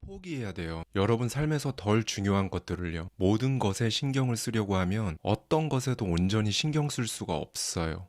포기해야 돼요. 여러분 삶에서 덜 중요한 것들을요. 모든 것에 신경을 쓰려고 하면 어떤 것에도 온전히 신경 쓸 수가 없어요.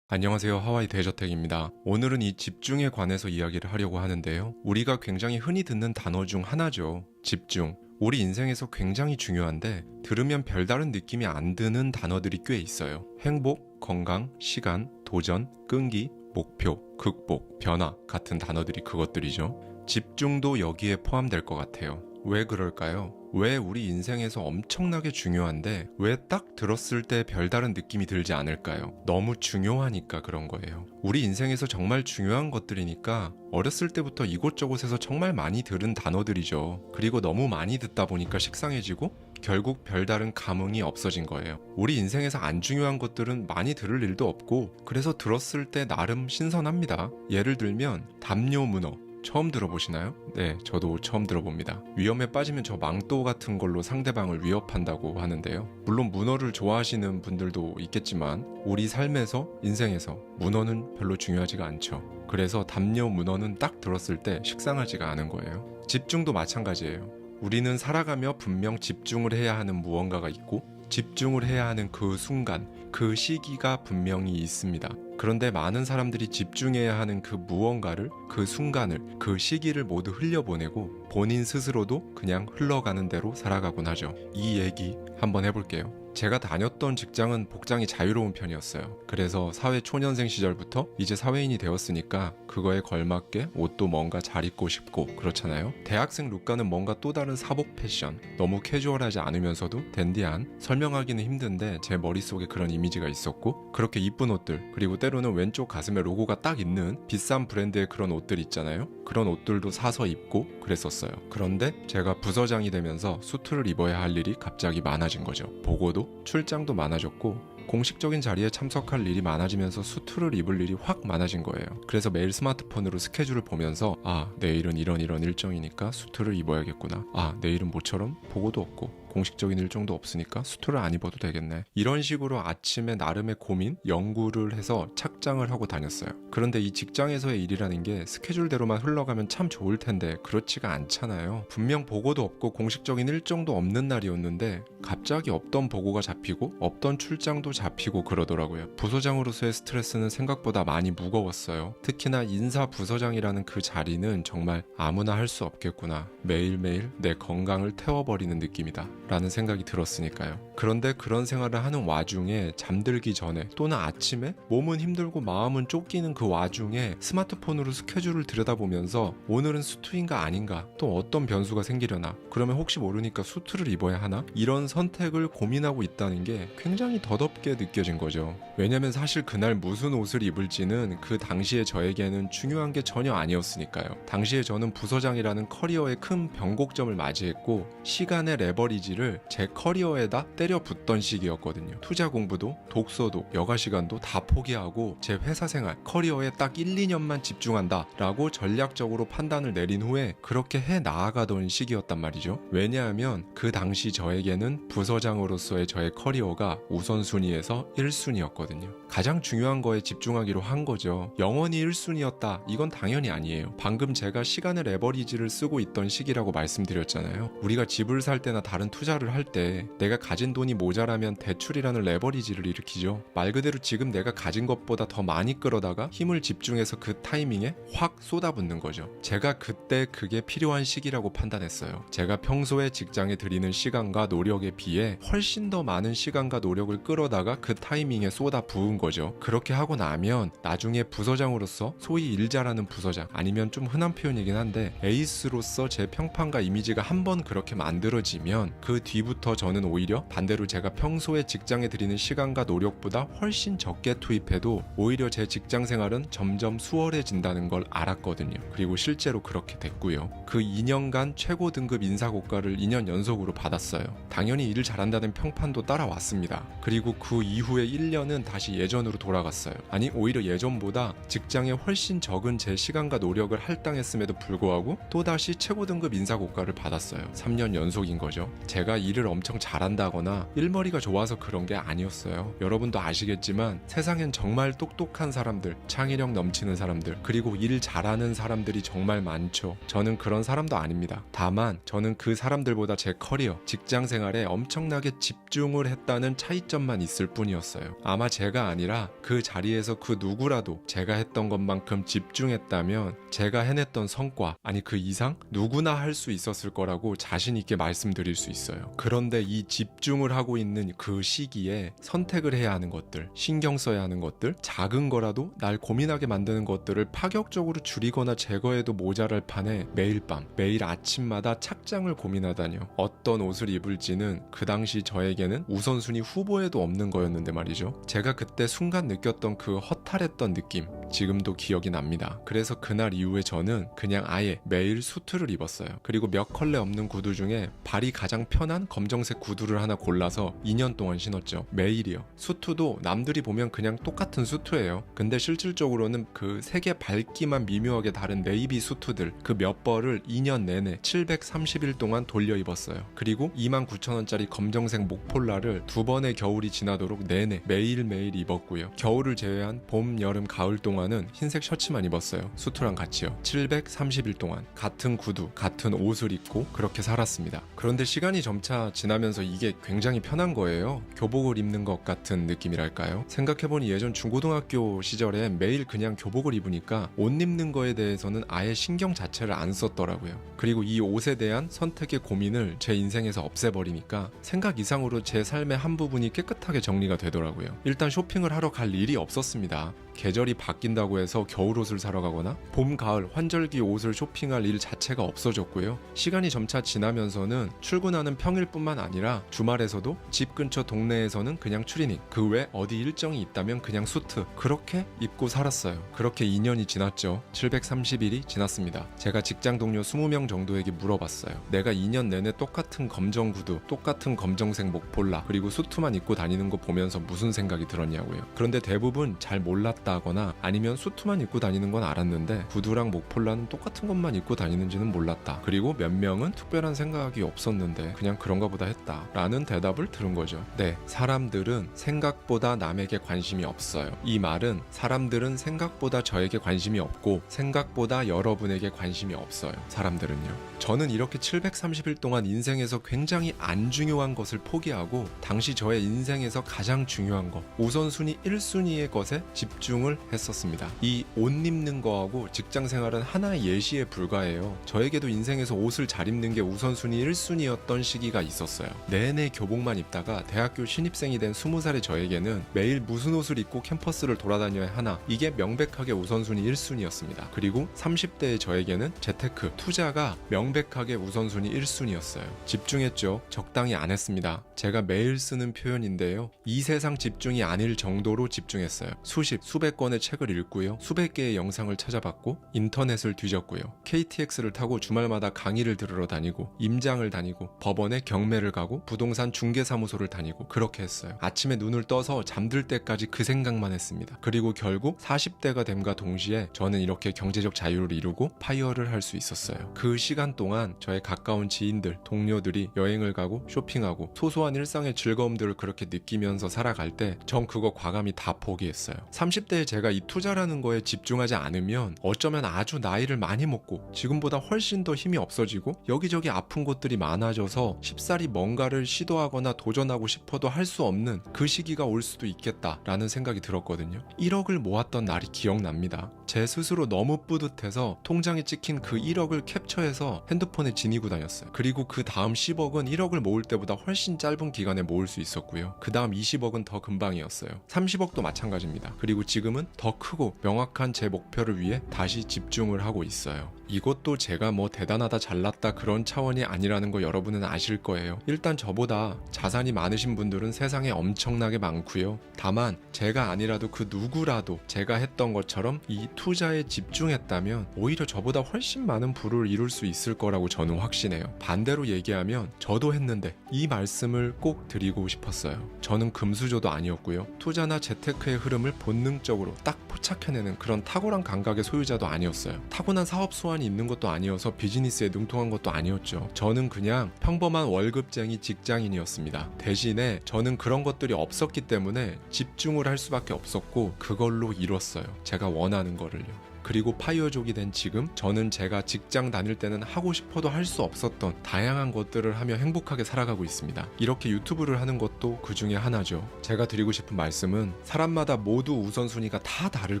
안녕하세요. 하와이 대저택입니다. 오늘은 이 집중에 관해서 이야기를 하려고 하는데요. 우리가 굉장히 흔히 듣는 단어 중 하나죠. 집중. 우리 인생에서 굉장히 중요한데 들으면 별다른 느낌이 안 드는 단어들이 꽤 있어요. 행복, 건강, 시간, 도전, 끈기, 목표, 극복, 변화 같은 단어들이 그것들이죠. 집중도 여기에 포함될 것 같아요. 왜 그럴까요? 왜 우리 인생에서 엄청나게 중요한데 왜 딱 들었을 때 별다른 느낌이 들지 않을까요? 너무 중요하니까 그런 거예요. 우리 인생에서 정말 중요한 것들이니까 어렸을 때부터 이곳저곳에서 정말 많이 들은 단어들이죠. 그리고 너무 많이 듣다 보니까 식상해지고 결국 별다른 감흥이 없어진 거예요. 우리 인생에서 안 중요한 것들은 많이 들을 일도 없고 그래서 들었을 때 나름 신선합니다. 예를 들면 담요 문어. 처음 들어보시나요? 네, 저도 처음 들어봅니다. 위험에 빠지면 저 망토 같은 걸로 상대방을 위협한다고 하는데요. 물론 문어를 좋아하시는 분들도 있겠지만 우리 삶에서, 인생에서 문어는 별로 중요하지가 않죠. 그래서 담요 문어는 딱 들었을 때 식상하지가 않은 거예요. 집중도 마찬가지예요. 우리는 살아가며 분명 집중을 해야 하는 무언가가 있고 집중을 해야 하는 그 순간, 그 시기가 분명히 있습니다. 그런데 많은 사람들이 집중해야 하는 그 무언가를, 그 순간을, 그 시기를 모두 흘려보내고 본인 스스로도 그냥 흘러가는 대로 살아가곤 하죠. 이 얘기 한번 해볼게요. 제가 다녔던 직장은 복장이 자유로운 편이었어요. 그래서 사회 초년생 시절부터 이제 사회인이 되었으니까 그거에 걸맞게 옷도 뭔가 잘 입고 싶고 그렇잖아요. 대학생 룩과는 뭔가 또 다른 사복 패션, 너무 캐주얼하지 않으면서도 댄디한, 설명하기는 힘든데 제 머릿속에 그런 이미지가 있었고 그렇게 이쁜 옷들, 그리고 때로는 왼쪽 가슴에 로고가 딱 있는 비싼 브랜드의 그런 옷들 있잖아요. 그런 옷들도 사서 입고 그랬었어요. 그런데 제가 부서장이 되면서 수트를 입어야 할 일이 갑자기 많아진 거죠. 보고도 출장도 많아졌고 공식적인 자리에 참석할 일이 많아지면서 수트를 입을 일이 확 많아진 거예요. 그래서 매일 스마트폰으로 스케줄을 보면서 내일은 이런 일정이니까 수트를 입어야겠구나. 내일은 모처럼 보고도 없고 공식적인 일정도 없으니까 수트를 안 입어도 되겠네. 이런 식으로 아침에 나름의 고민, 연구를 해서 착장을 하고 다녔어요. 그런데 이 직장에서의 일이라는 게 스케줄대로만 흘러가면 참 좋을 텐데 그렇지가 않잖아요. 분명 보고도 없고 공식적인 일정도 없는 날이었는데 갑자기 없던 보고가 잡히고 없던 출장도 잡히고 그러더라고요. 부서장으로서의 스트레스는 생각보다 많이 무거웠어요. 특히나 인사 부서장이라는 그 자리는 정말 아무나 할 수 없겠구나. 매일매일 내 건강을 태워버리는 느낌이다 라는 생각이 들었으니까요. 그런데 그런 생활을 하는 와중에 잠들기 전에 또는 아침에 몸은 힘들고 마음은 쫓기는 그 와중에 스마트폰으로 스케줄을 들여다보면서 오늘은 수트인가 아닌가, 또 어떤 변수가 생기려나, 그러면 혹시 모르니까 수트를 입어야 하나, 이런 선택을 고민하고 있다는 게 굉장히 더덥게 느껴진 거죠. 왜냐면 사실 그날 무슨 옷을 입을지는 그 당시에 저에게는 중요한 게 전혀 아니었으니까요. 당시에 저는 부서장이라는 커리어의 큰 변곡점을 맞이했고 시간의 레버리지를 제 커리어에다 때려 붓던 시기였거든요. 투자 공부도 독서도 여가 시간도 다 포기하고 제 회사 생활, 커리어에 딱 1, 2년만 집중한다 라고 전략적으로 판단을 내린 후에 그렇게 해 나아가던 시기였단 말이죠. 왜냐하면 그 당시 저에게는 부서장으로서의 저의 커리어가 우선순위에서 1순위였거든요. 가장 중요한 거에 집중하기로 한 거죠. 영원히 1순위였다. 이건 당연히 아니에요. 방금 제가 시간의 레버리지를 쓰고 있던 시기라고 말씀드렸잖아요. 우리가 집을 살 때나 다른 투자를 할 때 내가 가진 돈이 모자라면 대출이라는 레버리지를 일으키죠. 말 그대로 지금 내가 가진 것보다 더 많이 끌어다가 힘을 집중해서 그 타이밍에 확 쏟아붓는 거죠. 제가 그때 그게 필요한 시기라고 판단했어요. 제가 평소에 직장에 들이는 시간과 노력에 비해 훨씬 더 많은 시간과 노력을 끌어다가 그 타이밍에 쏟아 부은 거죠. 그렇게 하고 나면 나중에 부서장으로서 소위 일 잘하는 부서장, 아니면 좀 흔한 표현이긴 한데 에이스로서 제 평판과 이미지가 한번 그렇게 만들어지면 그 뒤부터 저는 오히려 반대로 제가 평소에 직장에 들이는 시간과 노력보다 훨씬 적게 투입해도 오히려 제 직장 생활은 점점 수월해진다는 걸 알았거든요. 그리고 실제로 그렇게 됐고요. 그 2년간 최고 등급 인사고과를 2년 연속으로 받았어요. 당연히 일을 잘한다는 평판도 따라왔습니다. 그리고 그 이후에 1년은 다시 예전으로 돌아갔어요. 아니 오히려 예전보다 직장에 훨씬 적은 제 시간과 노력을 할당했음에도 불구하고 또다시 최고 등급 인사고과를 받았어요. 3년 연속인 거죠. 제가 일을 엄청 잘한다거나 일머리가 좋아서 그런 게 아니었어요. 여러분도 아시겠지만 세상엔 정말 똑똑한 사람들, 창의력 넘치는 사람들, 그리고 일 잘하는 사람들이 정말 많죠. 저는 그런 사람도 아닙니다. 다만 저는 그 사람들보다 제 커리어, 직장 생활에 엄청나게 집중을 했다는 차이점만 있을 뿐이었어요. 아마 제가 아니라 그 자리에서 그 누구라도 제가 했던 것만큼 집중했다면 제가 해냈던 성과, 아니 그 이상 누구나 할 수 있었을 거라고 자신 있게 말씀드릴 수 있어요. 그런데 이 집중을 하고 있는 그 시기에 선택을 해야 하는 것들, 신경 써야 하는 것들, 작은 거라도 날 고민하게 만드는 것들을 파격적으로 줄이거나 제거해도 모자랄 판에 매일 밤, 매일 아침마다 착장을 고민하다뇨. 어떤 옷을 입을지는 그 당시 저에게는 우선순위 후보에도 없는 거였는데 말이죠. 제가 그때 순간 느꼈던 그 허탈했던 느낌, 지금도 기억이 납니다. 그래서 그날 이후에 저는 그냥 아예 매일 수트를 입었어요. 그리고 몇 컬레 없는 구두 중에 발이 가장 편한 검정색 구두를 하나 골라서 2년 동안 신었죠. 매일이요. 수트도 남들이 보면 그냥 똑같은 수트예요. 근데 실질적으로는 그 색의 밝기만 미묘하게 다른 네이비 수트들, 그 몇 벌을 2년 내내 730일 동안 돌려 입었어요. 그리고 29,000원짜리 검정색 목폴라를 2번의 겨울이 지나도록 내내 매일매일 입었고요. 겨울을 제외한 봄, 여름, 가을 동안은 흰색 셔츠만 입었어요. 수트랑 같이요. 730일 동안 같은 구두, 같은 옷을 입고 그렇게 살았습니다. 그런데 시간이 점차 지나면서 이게 굉장히 편한 거예요. 교복을 입는 것 같은 느낌이랄까요? 생각해보니 예전 중고등학교 시절에 매일 그냥 교복을 입으니까 옷 입는 거에 대해서는 아예 신경 자체를 안 썼더라고요. 그리고 이 옷에 대한 선택의 고민을 제 인생에서 없애버리니까 생각 이상으로 제 삶의 한 부분이 깨끗하게 정리가 되더라고요. 일단 쇼핑을 하러 갈 일이 없었습니다. 계절이 바뀐다고 해서 겨울옷을 사러 가거나 봄, 가을, 환절기 옷을 쇼핑할 일 자체가 없어졌고요. 시간이 점차 지나면서는 출근하는 평일뿐만 아니라 주말에서도 집 근처 동네에서는 그냥 추리닝, 그 외 어디 일정이 있다면 그냥 수트, 그렇게 입고 살았어요. 그렇게 2년이 지났죠. 730일이 지났습니다. 제가 직장 동료 20명 정도에게 물어봤어요. 내가 2년 내내 똑같은 검정 구두, 똑같은 검정색 목폴라, 그리고 수트만 입고 다니는 거 보면서 무슨 생각이 들었냐고요. 그런데 대부분 잘 몰랐다거나 아니면 수트만 입고 다니는 건 알았는데 구두랑 목폴라는 똑같은 것만 입고 다니는지는 몰랐다. 그리고 몇 명은 특별한 생각이 없었는데 그냥 그런가 보다 했다 라는 대답을 들은 거죠. 네, 사람들은 생각보다 남에게 관심이 없어요. 이 말은 사람들은 생각보다 저에게 관심이 없고 생각보다 여러분에게 관심이 없어요. 사람들은요. 저는 이렇게 730일 동안 인생에서 굉장히 안 중요한 것을 포기하고 당시 저의 인생에서 가장 중요한 것, 우선순위 1순위의 것에 집중을 했었습니다. 이 옷 입는 거하고 직장 생활은 하나의 예시에 불과해요. 저에게도 인생에서 옷을 잘 입는 게 우선순위 1순위였던 시기가 있었어요. 내내 교복만 입다가 대학교 신입생이 된 20살의 저에게는 매일 무슨 옷을 입고 캠퍼스를 돌아다녀야 하나, 이게 명백하게 우선순위 1순위였습니다. 그리고 30대의 저에게는 재테크, 투자가 명백하게 우선순위 1순위였어요. 집중했죠. 적당히 안 했습니다. 제가 매일 쓰는 표현인데요. 이 세상 집중이 아닐 정도로 집중했어요. 수백 권의 책을 읽고요. 수백 개의 영상을 찾아봤고 인터넷을 뒤졌고요. KTX를 타고 주말마다 강의를 들으러 다니고 임장을 다니고 법원에 경매를 가고 부동산 중개사무소를 다니고 그렇게 했어요. 아침에 눈을 떠서 잠들 때까지 그 생각만 했습니다. 그리고 결국 40대가 됨과 동시에 저는 이렇게 경제적 자유를 이루고 파이어를 할 수 있었어요. 그 시간 동안 저의 가까운 지인들, 동료들이 여행을 가고 쇼핑하고 소소한 일상의 즐거움들을 그렇게 느끼면서 살아갈 때 전 그거 과감히 다 포기했어요. 30대에 제가 이 투자라는 거에 집중하지 않으면 어쩌면 아주 나이를 많이 먹고 지금보다 훨씬 더 힘이 없어지고 여기저기 아픈 곳들이 많아져서 쉽사리 뭔가를 시도하거나 도전하고 싶어도 할 수 없는 그 시기가 올 수도 있겠다라는 생각이 들었거든요. 1억을 모았던 날이 기억납니다. 제 스스로 너무 뿌듯해서 통장에 찍힌 그 1억을 캡처해서 핸드폰에 지니고 다녔어요. 그리고 그 다음 10억은 1억을 모을 때보다 훨씬 짧은 기간에 모을 수 있었고요. 그 다음 20억은 더 금방이었어요. 30억도 마찬가지입니다. 그리고 지금은 더 크고 명확한 제 목표를 위해 다시 집중을 하고 있어요. 이것도 제가 뭐 대단하다 잘났다 그런 차원이 아니라는 거 여러분은 아실 거예요. 일단 저보다 자산이 많으신 분들은 세상에 엄청나게 많고요. 다만 제가 아니라도 그 누구라도 제가 했던 것처럼 이 투자에 집중했다면 오히려 저보다 훨씬 많은 부를 이룰 수 있을 거라고 저는 확신해요. 반대로 얘기하면 저도 했는데 이 말씀을 꼭 드리고 싶었어요. 저는 금수저도 아니었고요. 투자나 재테크의 흐름을 본능적으로 딱 포착해내는 그런 탁월한 감각의 소유자도 아니었어요. 타고난 사업 수완이 있는 것도 아니어서 비즈니스에 능통한 것도 아니었죠. 저는 그냥 평범한 월급쟁이 직장인이었습니다. 대신에 저는 그런 것들이 없었기 때문에 집중을 할 수밖에 없었고 그걸로 이뤘어요. 제가 원하는 거를요. 그리고 파이어족이 된 지금 저는 제가 직장 다닐 때는 하고 싶어도 할 수 없었던 다양한 것들을 하며 행복하게 살아가고 있습니다. 이렇게 유튜브를 하는 것도 그 중에 하나죠. 제가 드리고 싶은 말씀은 사람마다 모두 우선순위가 다 다를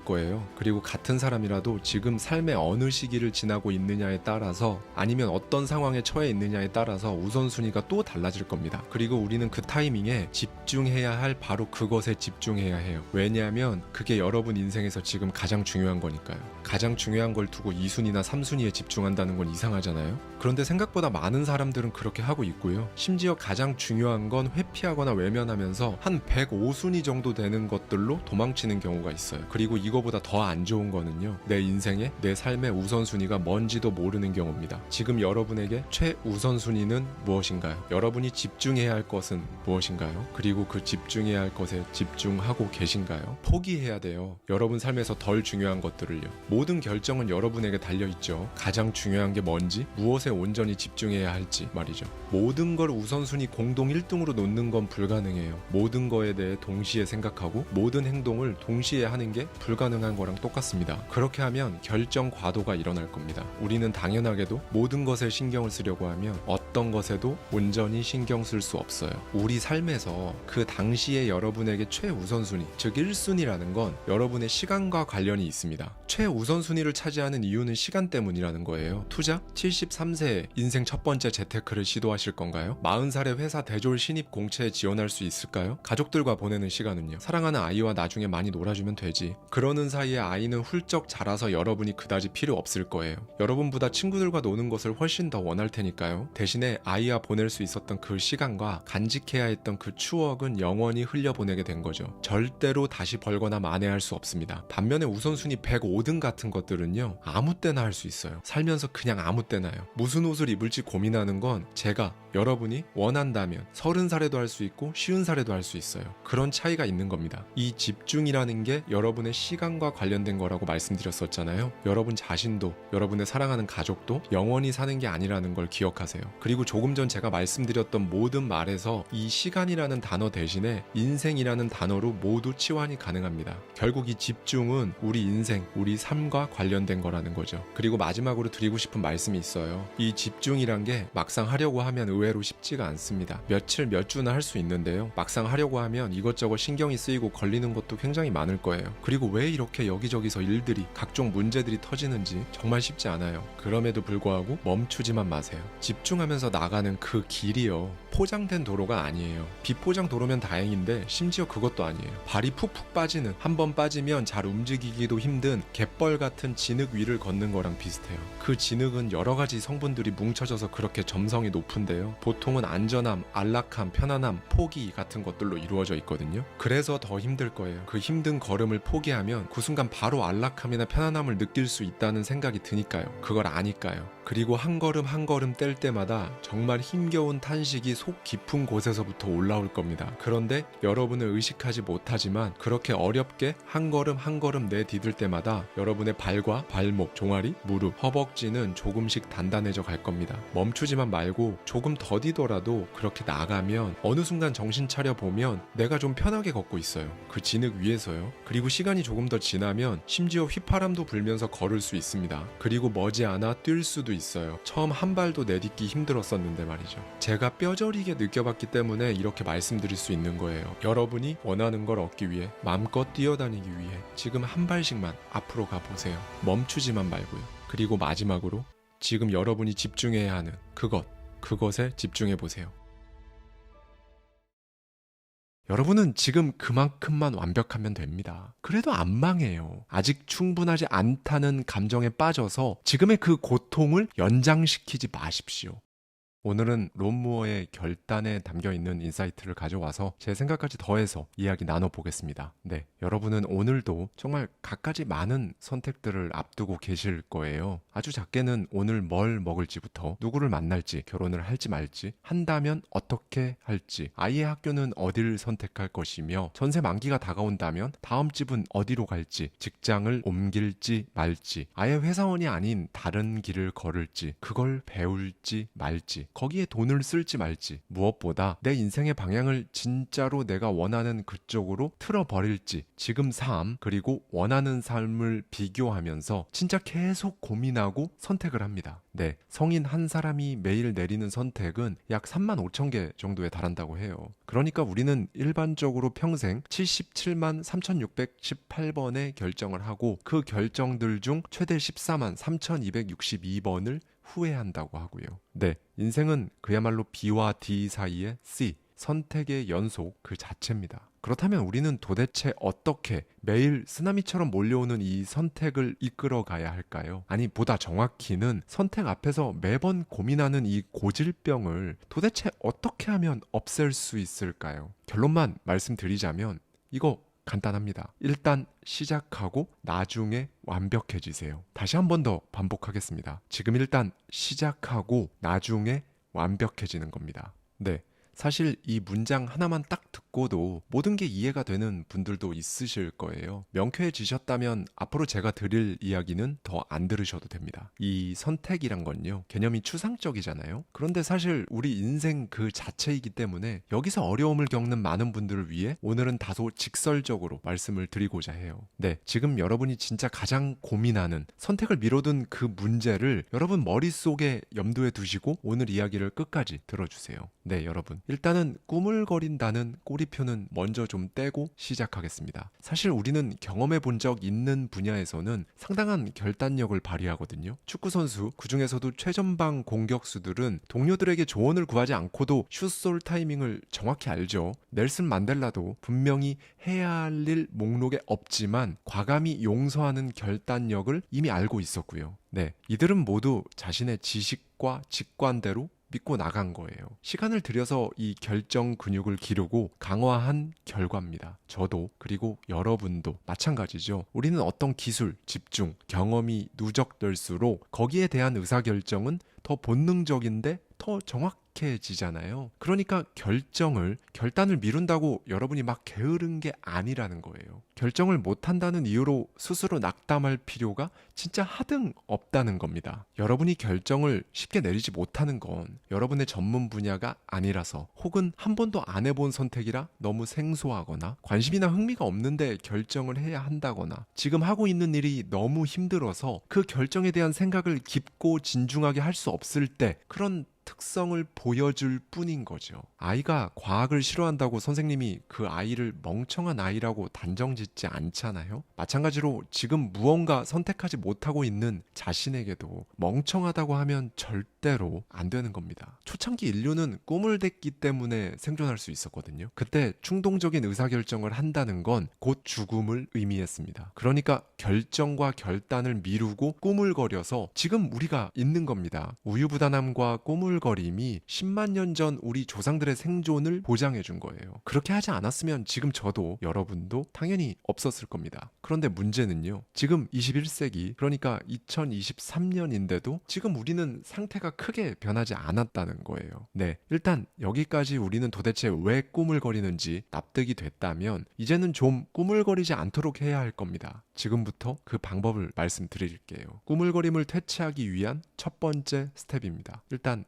거예요. 그리고 같은 사람이라도 지금 삶의 어느 시기를 지나고 있느냐에 따라서 아니면 어떤 상황에 처해 있느냐에 따라서 우선순위가 또 달라질 겁니다. 그리고 우리는 그 타이밍에 집중해야 할 바로 그것에 집중해야 해요. 왜냐하면 그게 여러분 인생에서 지금 가장 중요한 거니까요. 가장 중요한 걸 두고 2순위나 3순위에 집중한다는 건 이상하잖아요. 그런데 생각보다 많은 사람들은 그렇게 하고 있고요. 심지어 가장 중요한 건 회피하거나 외면하면서 한 105순위 정도 되는 것들로 도망치는 경우가 있어요. 그리고 이거보다 더 안 좋은 거는요. 내 인생에 내 삶의 우선순위가 뭔지도 모르는 경우입니다. 지금 여러분에게 최우선순위는 무엇인가요? 여러분이 집중해야 할 것은 무엇인가요? 그리고 그 집중해야 할 것에 집중하고 계신가요? 포기해야 돼요. 여러분 삶에서 덜 중요한 것들을요. 모든 결정은 여러분에게 달려있죠. 가장 중요한 게 뭔지, 무엇에 온전히 집중해야 할지 말이죠. 모든 걸 우선순위 공동 1등으로 놓는 건 불가능해요. 모든 거에 대해 동시에 생각하고 모든 행동을 동시에 하는 게 불가능한 거랑 똑같습니다. 그렇게 하면 결정 과도가 일어날 겁니다. 우리는 당연하게도 모든 것에 신경을 쓰려고 하면 어떤 것에도 온전히 신경 쓸 수 없어요. 우리 삶에서 그 당시에 여러분에게 최우선순위, 즉 1순위라는 건 여러분의 시간과 관련이 있습니다. 최우선순위를 차지하는 이유는 시간 때문이라는 거예요. 투자? 73세에 인생 첫 번째 재테크를 시도하실 건가요? 40살에 회사 대졸 신입 공채에 지원할 수 있을까요? 가족들과 보내는 시간은요? 사랑하는 아이와 나중에 많이 놀아주면 되지. 그러는 사이에 아이는 훌쩍 자라서 여러분이 그다지 필요 없을 거예요. 여러분보다 친구들과 노는 것을 훨씬 더 원할 테니까요. 대신에 아이와 보낼 수 있었던 그 시간과 간직해야 했던 그 추억은 영원히 흘려보내게 된 거죠. 절대로 다시 벌거나 만회할 수 없습니다. 반면에 우선순위 105등 같은 것들은요, 아무 때나 할 수 있어요. 살면서 그냥 아무 때나요. 무슨 옷을 입을지 고민하는 건 제가, 여러분이 원한다면 30살에도 할 수 있고 50살에도 할 수 있어요. 그런 차이가 있는 겁니다. 이 집중이라는 게 여러분의 시간과 관련된 거라고 말씀드렸었잖아요. 여러분 자신도, 여러분의 사랑하는 가족도 영원히 사는 게 아니라는 걸 기억하세요. 그리고 조금 전 제가 말씀드렸던 모든 말에서 이 시간이라는 단어 대신에 인생이라는 단어로 모두 치환이 가능합니다. 결국 이 집중은 우리 인생, 우리 삶과 관련된 거라는 거죠. 그리고 마지막으로 드리고 싶은 말씀이 있어요. 이 집중이란 게 막상 하려고 하면 의외로 쉽지가 않습니다. 며칠 몇 주나 할 수 있는데요. 막상 하려고 하면 이것저것 신경이 쓰이고 걸리는 것도 굉장히 많을 거예요. 그리고 왜 이렇게 여기저기서 일들이, 각종 문제들이 터지는지 정말 쉽지 않아요. 그럼에도 불구하고 멈추지만 마세요. 집중하면서 나가는 그 길이요, 포장된 도로가 아니에요. 비포장 도로면 다행인데 심지어 그것도 아니에요. 발이 푹푹 빠지는, 한번 빠지면 잘 움직이기도 힘든 갯벌 같은 진흙 위를 걷는 거랑 비슷해요. 그 진흙은 여러 가지 성분들이 뭉쳐져서 그렇게 점성이 높은데요. 보통은 안전함, 안락함, 편안함, 포기 같은 것들로 이루어져 있거든요. 그래서 더 힘들 거예요. 그 힘든 걸음을 포기하면 그 순간 바로 안락함이나 편안함을 느낄 수 있다는 생각이 드니까요. 그걸 아니까요. 그리고 한 걸음 한 걸음 뗄 때마다 정말 힘겨운 탄식이 속 깊은 곳에서부터 올라올 겁니다. 그런데 여러분은 의식하지 못하지만 그렇게 어렵게 한 걸음 한 걸음 내디딜 때마다 여러분의 발과 발목, 종아리, 무릎, 허벅지는 조금씩 단단해져 갈 겁니다. 멈추지만 말고 조금 더디더라도 그렇게 나가면 어느 순간 정신 차려 보면 내가 좀 편하게 걷고 있어요. 그 진흙 위에서요. 그리고 시간이 조금 더 지나면 심지어 휘파람도 불면서 걸을 수 있습니다. 그리고 머지않아 뛸 수도 있어요. 처음 한 발도 내딛기 힘들었었는데 말이죠. 제가 뼈저리게 느껴봤기 때문에 이렇게 말씀드릴 수 있는 거예요. 여러분이 원하는 걸 얻기 위해 마음껏 뛰어다니기 위해 지금 한 발씩만 앞으로 가보세요. 멈추지만 말고요. 그리고 마지막으로 지금 여러분이 집중해야 하는 그것에 집중해보세요. 여러분은 지금 그만큼만 완벽하면 됩니다. 그래도 안 망해요. 아직 충분하지 않다는 감정에 빠져서 지금의 그 고통을 연장시키지 마십시오. 오늘은 론 무어의 결단에 담겨있는 인사이트를 가져와서 제 생각까지 더해서 이야기 나눠보겠습니다. 네, 여러분은 오늘도 정말 갖가지 많은 선택들을 앞두고 계실 거예요. 아주 작게는 오늘 뭘 먹을지부터 누구를 만날지, 결혼을 할지 말지, 한다면 어떻게 할지, 아이의 학교는 어디를 선택할 것이며, 전세 만기가 다가온다면 다음 집은 어디로 갈지, 직장을 옮길지 말지, 아예 회사원이 아닌 다른 길을 걸을지, 그걸 배울지 말지, 거기에 돈을 쓸지 말지, 무엇보다 내 인생의 방향을 진짜로 내가 원하는 그쪽으로 틀어버릴지, 지금 삶 그리고 원하는 삶을 비교하면서 진짜 계속 고민하고 선택을 합니다. 네, 성인 한 사람이 매일 내리는 선택은 약 3만 5천 개 정도에 달한다고 해요. 그러니까 우리는 일반적으로 평생 77만 3,618번의 결정을 하고 그 결정들 중 최대 14만 3,262번을 후회한다고 하고요. 네, 인생은 그야말로 B와 D 사이의 C, 선택의 연속 그 자체입니다. 그렇다면 우리는 도대체 어떻게 매일 쓰나미처럼 몰려오는 이 선택을 이끌어 가야 할까요? 아니, 보다 정확히는 선택 앞에서 매번 고민하는 이 고질병을 도대체 어떻게 하면 없앨 수 있을까요? 결론만 말씀드리자면 이거 간단합니다. 일단 시작하고 나중에 완벽해지세요. 다시 한 번 더 반복하겠습니다. 지금 일단 시작하고 나중에 완벽해지는 겁니다. 네. 사실 이 문장 하나만 딱 듣고도 모든 게 이해가 되는 분들도 있으실 거예요. 명쾌해지셨다면 앞으로 제가 드릴 이야기는 더 안 들으셔도 됩니다. 이 선택이란 건요, 개념이 추상적이잖아요. 그런데 사실 우리 인생 그 자체이기 때문에 여기서 어려움을 겪는 많은 분들을 위해 오늘은 다소 직설적으로 말씀을 드리고자 해요. 네, 지금 여러분이 진짜 가장 고민하는, 선택을 미뤄둔 그 문제를 여러분 머릿속에 염두에 두시고 오늘 이야기를 끝까지 들어주세요. 네, 여러분. 일단은 꾸물거린다는 꼬리표는 먼저 좀 떼고 시작하겠습니다. 사실 우리는 경험해 본 적 있는 분야에서는 상당한 결단력을 발휘하거든요. 축구선수, 그중에서도 최전방 공격수들은 동료들에게 조언을 구하지 않고도 슛 쏠 타이밍을 정확히 알죠. 넬슨 만델라도 분명히 해야 할 일 목록에 없지만 과감히 용서하는 결단력을 이미 알고 있었고요. 네, 이들은 모두 자신의 지식과 직관대로 믿고 나간 거예요. 시간을 들여서 이 결정 근육을 기르고 강화한 결과입니다. 저도 그리고 여러분도 마찬가지죠. 우리는 어떤 기술, 집중, 경험이 누적될수록 거기에 대한 의사결정은 더 본능적인데 더 정확해지잖아요. 그러니까 결단을 미룬다고 여러분이 막 게으른 게 아니라는 거예요. 결정을 못한다는 이유로 스스로 낙담할 필요가 진짜 하등 없다는 겁니다. 여러분이 결정을 쉽게 내리지 못하는 건 여러분의 전문 분야가 아니라서, 혹은 한 번도 안 해본 선택이라 너무 생소하거나 관심이나 흥미가 없는데 결정을 해야 한다거나, 지금 하고 있는 일이 너무 힘들어서 그 결정에 대한 생각을 깊고 진중하게 할 수 없을 때, 그런 특성을 보여줄 뿐인 거죠. 아이가 과학을 싫어한다고 선생님이 그 아이를 멍청한 아이라고 단정짓지 않잖아요. 마찬가지로 지금 무언가 선택하지 못하고 있는 자신에게도 멍청하다고 하면 절대로 안 되는 겁니다. 초창기 인류는 꿈을 댔기 때문에 생존할 수 있었거든요. 그때 충동적인 의사결정을 한다는 건 곧 죽음을 의미했습니다. 그러니까 결정과 결단을 미루고 꾸물거려서 지금 우리가 있는 겁니다. 우유부단함과 꾸물거림이 10만 년 전 우리 조상들의 생존을 보장해 준 거예요. 그렇게 하지 않았으면 지금 저도 여러분도 당연히 없었을 겁니다. 그런데 문제는요, 지금 21세기, 그러니까 2023년인데도 지금 우리는 상태가 크게 변하지 않았다는 거예요. 네, 일단 여기까지 우리는 도대체 왜 꾸물거리는지 납득이 됐다면 이제는 좀 꾸물거리지 않도록 해야 할 겁니다. 지금부터 그 방법을 말씀드릴게요. 꾸물거림을 퇴치하기 위한 첫 번째 스텝입니다. 일단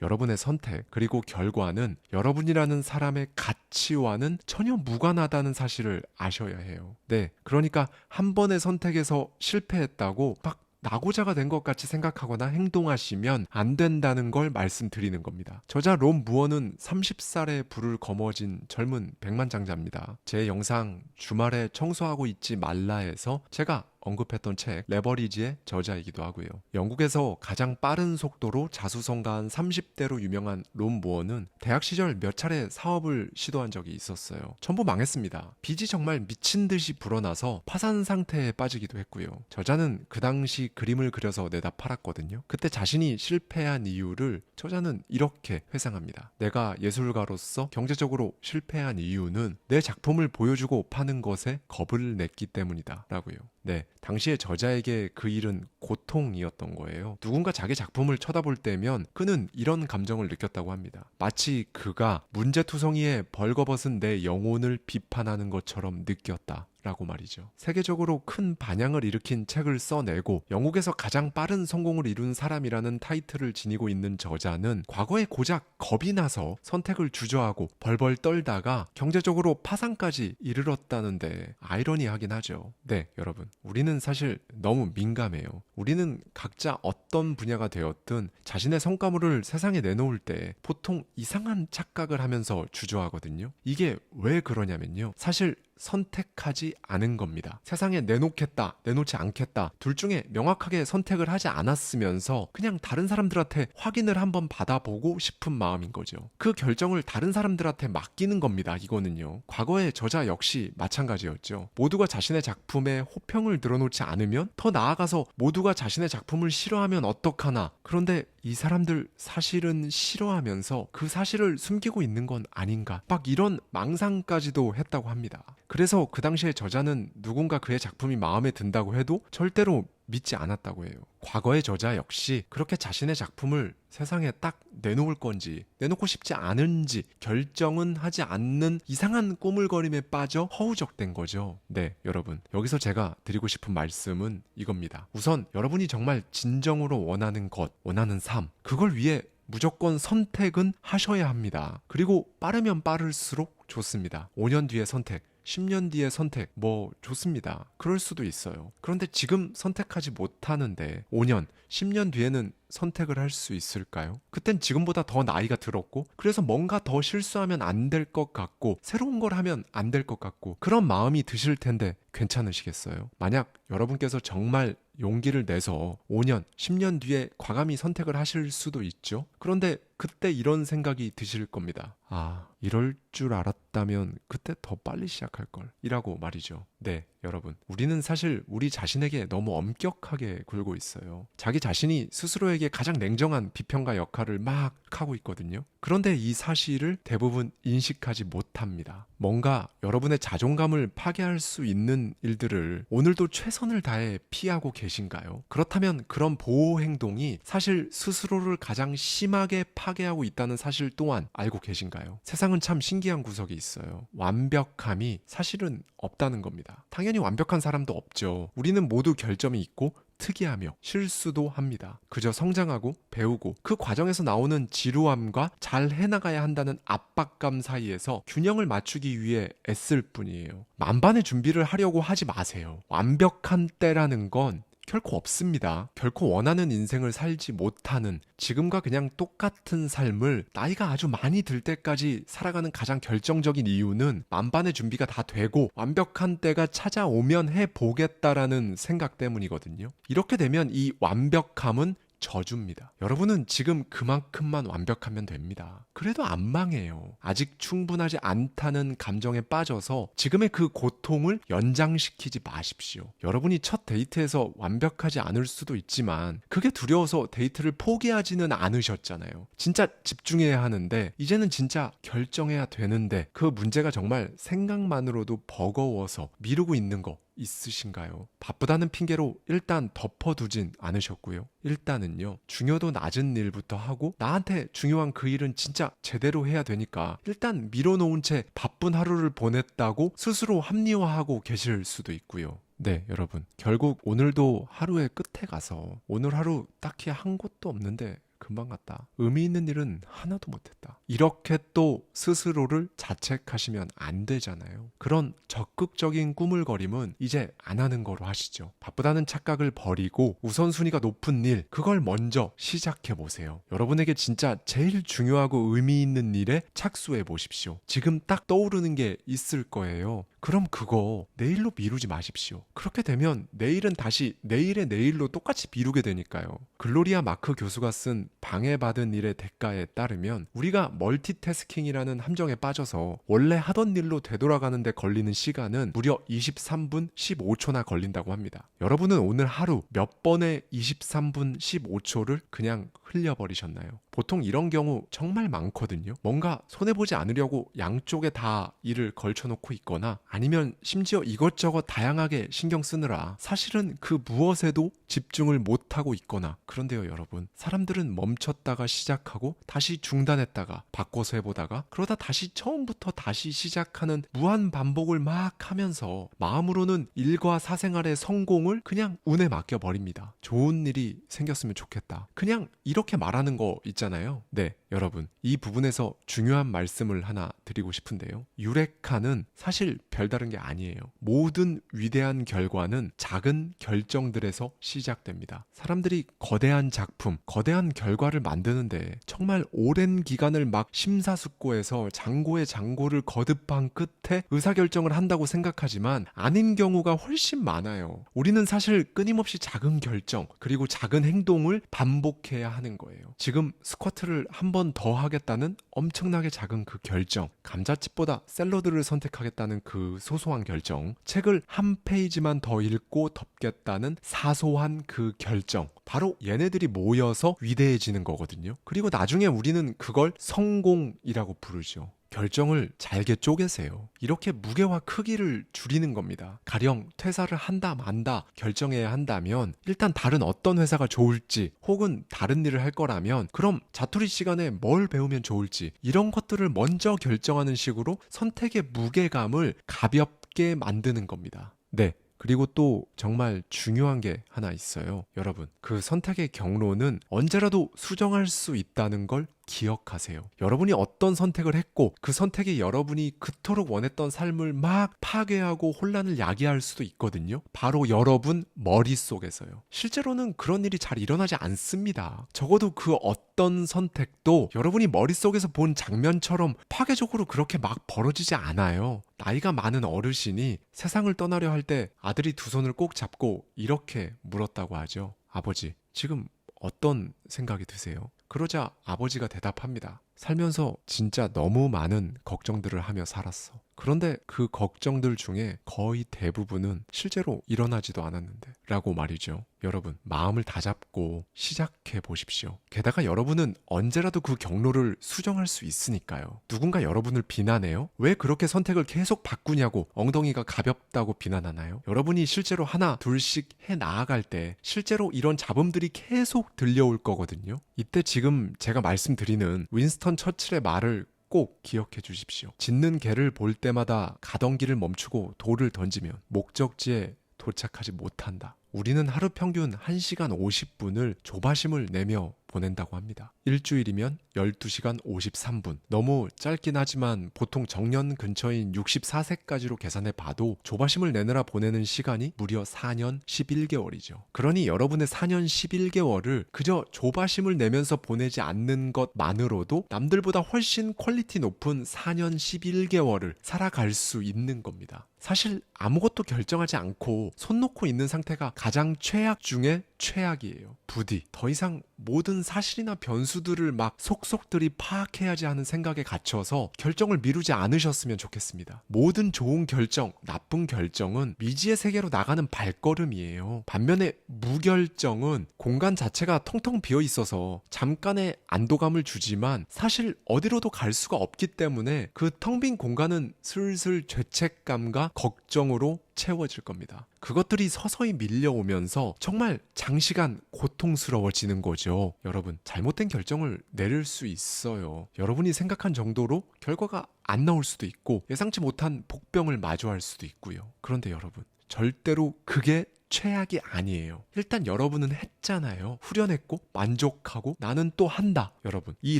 여러분의 선택 그리고 결과는 여러분이라는 사람의 가치와는 전혀 무관하다는 사실을 아셔야 해요. 네, 그러니까 한 번의 선택에서 실패했다고 막 낙오자가 된 것 같이 생각하거나 행동하시면 안 된다는 걸 말씀드리는 겁니다. 저자 론 무어는 30살에 불을 거머쥔 젊은 백만장자입니다. 제 영상 주말에 청소하고 있지 말라에서 제가 언급했던 책 레버리지의 저자이기도 하고요. 영국에서 가장 빠른 속도로 자수성가한 30대로 유명한 론 무어는 대학 시절 몇 차례 사업을 시도한 적이 있었어요. 전부 망했습니다. 빚이 정말 미친 듯이 불어나서 파산 상태에 빠지기도 했고요. 저자는 그 당시 그림을 그려서 내다 팔았거든요. 그때 자신이 실패한 이유를 저자는 이렇게 회상합니다. 내가 예술가로서 경제적으로 실패한 이유는 내 작품을 보여주고 파는 것에 겁을 냈기 때문이다 라고요. 네, 당시에 저자에게 그 일은 고통이었던 거예요. 누군가 자기 작품을 쳐다볼 때면 그는 이런 감정을 느꼈다고 합니다. 마치 그가 문제투성이에 벌거벗은 내 영혼을 비판하는 것처럼 느꼈다 라고 말이죠. 세계적으로 큰 반향을 일으킨 책을 써내고 영국에서 가장 빠른 성공을 이룬 사람이라는 타이틀을 지니고 있는 저자는 과거에 고작 겁이 나서 선택을 주저하고 벌벌 떨다가 경제적으로 파산까지 이르렀다는데 아이러니하긴 하죠. 네, 여러분. 우리는 사실 너무 민감해요. 우리는 각자 어떤 분야가 되었든 자신의 성과물을 세상에 내놓을 때 보통 이상한 착각을 하면서 주저하거든요. 이게 왜 그러냐면요. 사실 선택하지 않은 겁니다. 세상에 내놓겠다, 내놓지 않겠다 둘 중에 명확하게 선택을 하지 않았으면서 그냥 다른 사람들한테 확인을 한번 받아보고 싶은 마음인 거죠. 그 결정을 다른 사람들한테 맡기는 겁니다. 이거는요. 과거의 저자 역시 마찬가지였죠. 모두가 자신의 작품에 호평을 늘어놓지 않으면 더 나아가서 모두가 자신의 작품을 싫어하면 어떡하나. 그런데 이 사람들 사실은 싫어하면서 그 사실을 숨기고 있는 건 아닌가. 막 이런 망상까지도 했다고 합니다. 그래서 그 당시에 저자는 누군가 그의 작품이 마음에 든다고 해도 절대로 믿지 않았다고 해요. 과거의 저자 역시 그렇게 자신의 작품을 세상에 딱 내놓을 건지 내놓고 싶지 않은지 결정은 하지 않는 이상한 꼬물거림에 빠져 허우적된 거죠. 네, 여러분. 여기서 제가 드리고 싶은 말씀은 이겁니다. 우선 여러분이 정말 진정으로 원하는 것, 원하는 삶, 그걸 위해 무조건 선택은 하셔야 합니다. 그리고 빠르면 빠를수록 좋습니다. 5년 뒤에 선택, 10년 뒤에 선택, 뭐 좋습니다. 그럴 수도 있어요. 그런데 지금 선택하지 못하는데 5년, 10년 뒤에는 선택을 할 수 있을까요? 그땐 지금보다 더 나이가 들었고 그래서 뭔가 더 실수하면 안 될 것 같고 새로운 걸 하면 안 될 것 같고 그런 마음이 드실 텐데 괜찮으시겠어요? 만약 여러분께서 정말 용기를 내서 5년, 10년 뒤에 과감히 선택을 하실 수도 있죠. 그런데 그때 이런 생각이 드실 겁니다. 아, 이럴 줄 알았다면 그때 더 빨리 시작할 걸 이라고 말이죠. 네, 여러분. 우리는 사실 우리 자신에게 너무 엄격하게 굴고 있어요. 자기 자신이 스스로에게 가장 냉정한 비평가 역할을 막 하고 있거든요. 그런데 이 사실을 대부분 인식하지 못합니다. 뭔가 여러분의 자존감을 파괴할 수 있는 일들을 오늘도 최선을 다해 피하고 계신가요? 그렇다면 그런 보호 행동이 사실 스스로를 가장 심하게 파괴하고 있다는 사실 또한 알고 계신가요? 세상은 참 신기한 구석이 있어요. 완벽함이 사실은 없다는 겁니다. 당연히 완벽한 사람도 없죠. 우리는 모두 결점이 있고 특이하며 실수도 합니다. 그저 성장하고 배우고 그 과정에서 나오는 지루함과 잘 해나가야 한다는 압박감 사이에서 균형을 맞추기 위해 애쓸 뿐이에요. 만반의 준비를 하려고 하지 마세요. 완벽한 때라는 건 결코 없습니다. 결코 원하는 인생을 살지 못하는 지금과 그냥 똑같은 삶을 나이가 아주 많이 들 때까지 살아가는 가장 결정적인 이유는 만반의 준비가 다 되고 완벽한 때가 찾아오면 해보겠다라는 생각 때문이거든요. 이렇게 되면 이 완벽함은 저주입니다. 여러분은 지금 그만큼만 완벽하면 됩니다. 그래도 안 망해요. 아직 충분하지 않다는 감정에 빠져서 지금의 그 고통을 연장시키지 마십시오. 여러분이 첫 데이트에서 완벽하지 않을 수도 있지만 그게 두려워서 데이트를 포기하지는 않으셨잖아요. 진짜 집중해야 하는데 이제는 진짜 결정해야 되는데 그 문제가 정말 생각만으로도 버거워서 미루고 있는 거 있으신가요? 바쁘다는 핑계로 일단 덮어두진 않으셨고요. 일단은요, 중요도 낮은 일부터 하고 나한테 중요한 그 일은 진짜 제대로 해야 되니까 일단 밀어놓은 채 바쁜 하루를 보냈다고 스스로 합리화하고 계실 수도 있고요. 네, 여러분. 결국 오늘도 하루의 끝에 가서 오늘 하루 딱히 한 것도 없는데 금방 갔다. 의미 있는 일은 하나도 못했다. 이렇게 또 스스로를 자책하시면 안 되잖아요. 그런 적극적인 꾸물거림은 이제 안 하는 거로 하시죠. 바쁘다는 착각을 버리고 우선순위가 높은 일, 그걸 먼저 시작해 보세요. 여러분에게 진짜 제일 중요하고 의미 있는 일에 착수해 보십시오. 지금 딱 떠오르는 게 있을 거예요. 그럼 그거 내일로 미루지 마십시오. 그렇게 되면 내일은 다시 내일의 내일로 똑같이 미루게 되니까요. 글로리아 마크 교수가 쓴 방해받은 일의 대가에 따르면 우리가 멀티태스킹이라는 함정에 빠져서 원래 하던 일로 되돌아가는 데 걸리는 시간은 무려 23분 15초나 걸린다고 합니다. 여러분은 오늘 하루 몇 번의 23분 15초를 그냥 흘려버리셨나요? 보통 이런 경우 정말 많거든요. 뭔가 손해보지 않으려고 양쪽에 다 일을 걸쳐놓고 있거나 아니면 심지어 이것저것 다양하게 신경 쓰느라 사실은 그 무엇에도 집중을 못하고 있거나. 그런데요 여러분, 사람들은 멈췄다가 시작하고 다시 중단했다가 바꿔서 해보다가 그러다 다시 처음부터 다시 시작하는 무한 반복을 막 하면서 마음으로는 일과 사생활의 성공을 그냥 운에 맡겨버립니다. 좋은 일이 생겼으면 좋겠다, 그냥 이렇게 말하는 거 있잖아요. 네, 여러분, 이 부분에서 중요한 말씀을 하나 드리고 싶은데요. 유레카는 사실 별다른 게 아니에요. 모든 위대한 결과는 작은 결정들에서 시작됩니다. 사람들이 거대한 작품, 거대한 결과를 만드는데 정말 오랜 기간을 막 심사숙고해서 장고의 장고를 거듭한 끝에 의사결정을 한다고 생각하지만 아닌 경우가 훨씬 많아요. 우리는 사실 끊임없이 작은 결정, 그리고 작은 행동을 반복해야 하는 거예요. 지금 스쿼트를 한 번 더 하겠다는 엄청나게 작은 그 결정, 감자칩보다 샐러드를 선택하겠다는 그 소소한 결정, 책을 한 페이지만 더 읽고 덮겠다는 사소한 그 결정, 바로 얘네들이 모여서 위대해지는 거거든요. 그리고 나중에 우리는 그걸 성공이라고 부르죠. 결정을 잘게 쪼개세요. 이렇게 무게와 크기를 줄이는 겁니다. 가령 퇴사를 한다 만다 결정해야 한다면 일단 다른 어떤 회사가 좋을지, 혹은 다른 일을 할 거라면 그럼 자투리 시간에 뭘 배우면 좋을지, 이런 것들을 먼저 결정하는 식으로 선택의 무게감을 가볍게 만드는 겁니다. 네, 그리고 또 정말 중요한 게 하나 있어요. 여러분, 그 선택의 경로는 언제라도 수정할 수 있다는 걸 기억하세요. 여러분이 어떤 선택을 했고 그 선택이 여러분이 그토록 원했던 삶을 막 파괴하고 혼란을 야기할 수도 있거든요. 바로 여러분 머릿속에서요. 실제로는 그런 일이 잘 일어나지 않습니다. 적어도 그 어떤 선택도 여러분이 머릿속에서 본 장면처럼 파괴적으로 그렇게 막 벌어지지 않아요. 나이가 많은 어르신이 세상을 떠나려 할 때 아들이 두 손을 꼭 잡고 이렇게 물었다고 하죠. 아버지, 지금 어떤 생각이 드세요? 그러자 아버지가 대답합니다. 살면서 진짜 너무 많은 걱정들을 하며 살았어. 그런데 그 걱정들 중에 거의 대부분은 실제로 일어나지도 않았는데 라고 말이죠. 여러분, 마음을 다잡고 시작해 보십시오. 게다가 여러분은 언제라도 그 경로를 수정할 수 있으니까요. 누군가 여러분을 비난해요? 왜 그렇게 선택을 계속 바꾸냐고 엉덩이가 가볍다고 비난하나요? 여러분이 실제로 하나 둘씩 해 나아갈 때 실제로 이런 잡음들이 계속 들려올 거거든요. 이때 지금 제가 말씀드리는 윈스턴 처칠의 말을 꼭 기억해 주십시오. 짖는 개를 볼 때마다 가던 길을 멈추고 돌을 던지면 목적지에 도착하지 못한다. 우리는 하루 평균 1시간 50분을 조바심을 내며 보낸다고 합니다. 일주일이면 12시간 53분. 너무 짧긴 하지만 보통 정년 근처인 64세까지로 계산해 봐도 조바심을 내느라 보내는 시간이 무려 4년 11개월이죠. 그러니 여러분의 4년 11개월을 그저 조바심을 내면서 보내지 않는 것만으로도 남들보다 훨씬 퀄리티 높은 4년 11개월을 살아갈 수 있는 겁니다. 사실 아무것도 결정하지 않고 손 놓고 있는 상태가 가장 최악 중에 최악이에요. 부디 더 이상 모든 사실이나 변수들을 막 속속들이 파악해야지 하는 생각에 갇혀서 결정을 미루지 않으셨으면 좋겠습니다. 모든 좋은 결정, 나쁜 결정은 미지의 세계로 나가는 발걸음이에요. 반면에 무결정은 공간 자체가 텅텅 비어 있어서 잠깐의 안도감을 주지만 사실 어디로도 갈 수가 없기 때문에 그 텅 빈 공간은 슬슬 죄책감과 걱정으로 채워질 겁니다. 그것들이 서서히 밀려오면서 정말 장시간 고통스러워지는 거죠. 여러분, 잘못된 결정을 내릴 수 있어요. 여러분이 생각한 정도로 결과가 안 나올 수도 있고 예상치 못한 복병을 마주할 수도 있고요. 그런데 여러분, 절대로 그게 최악이 아니에요. 일단 여러분은 했잖아요. 후련했고 만족하고 나는 또 한다. 여러분, 이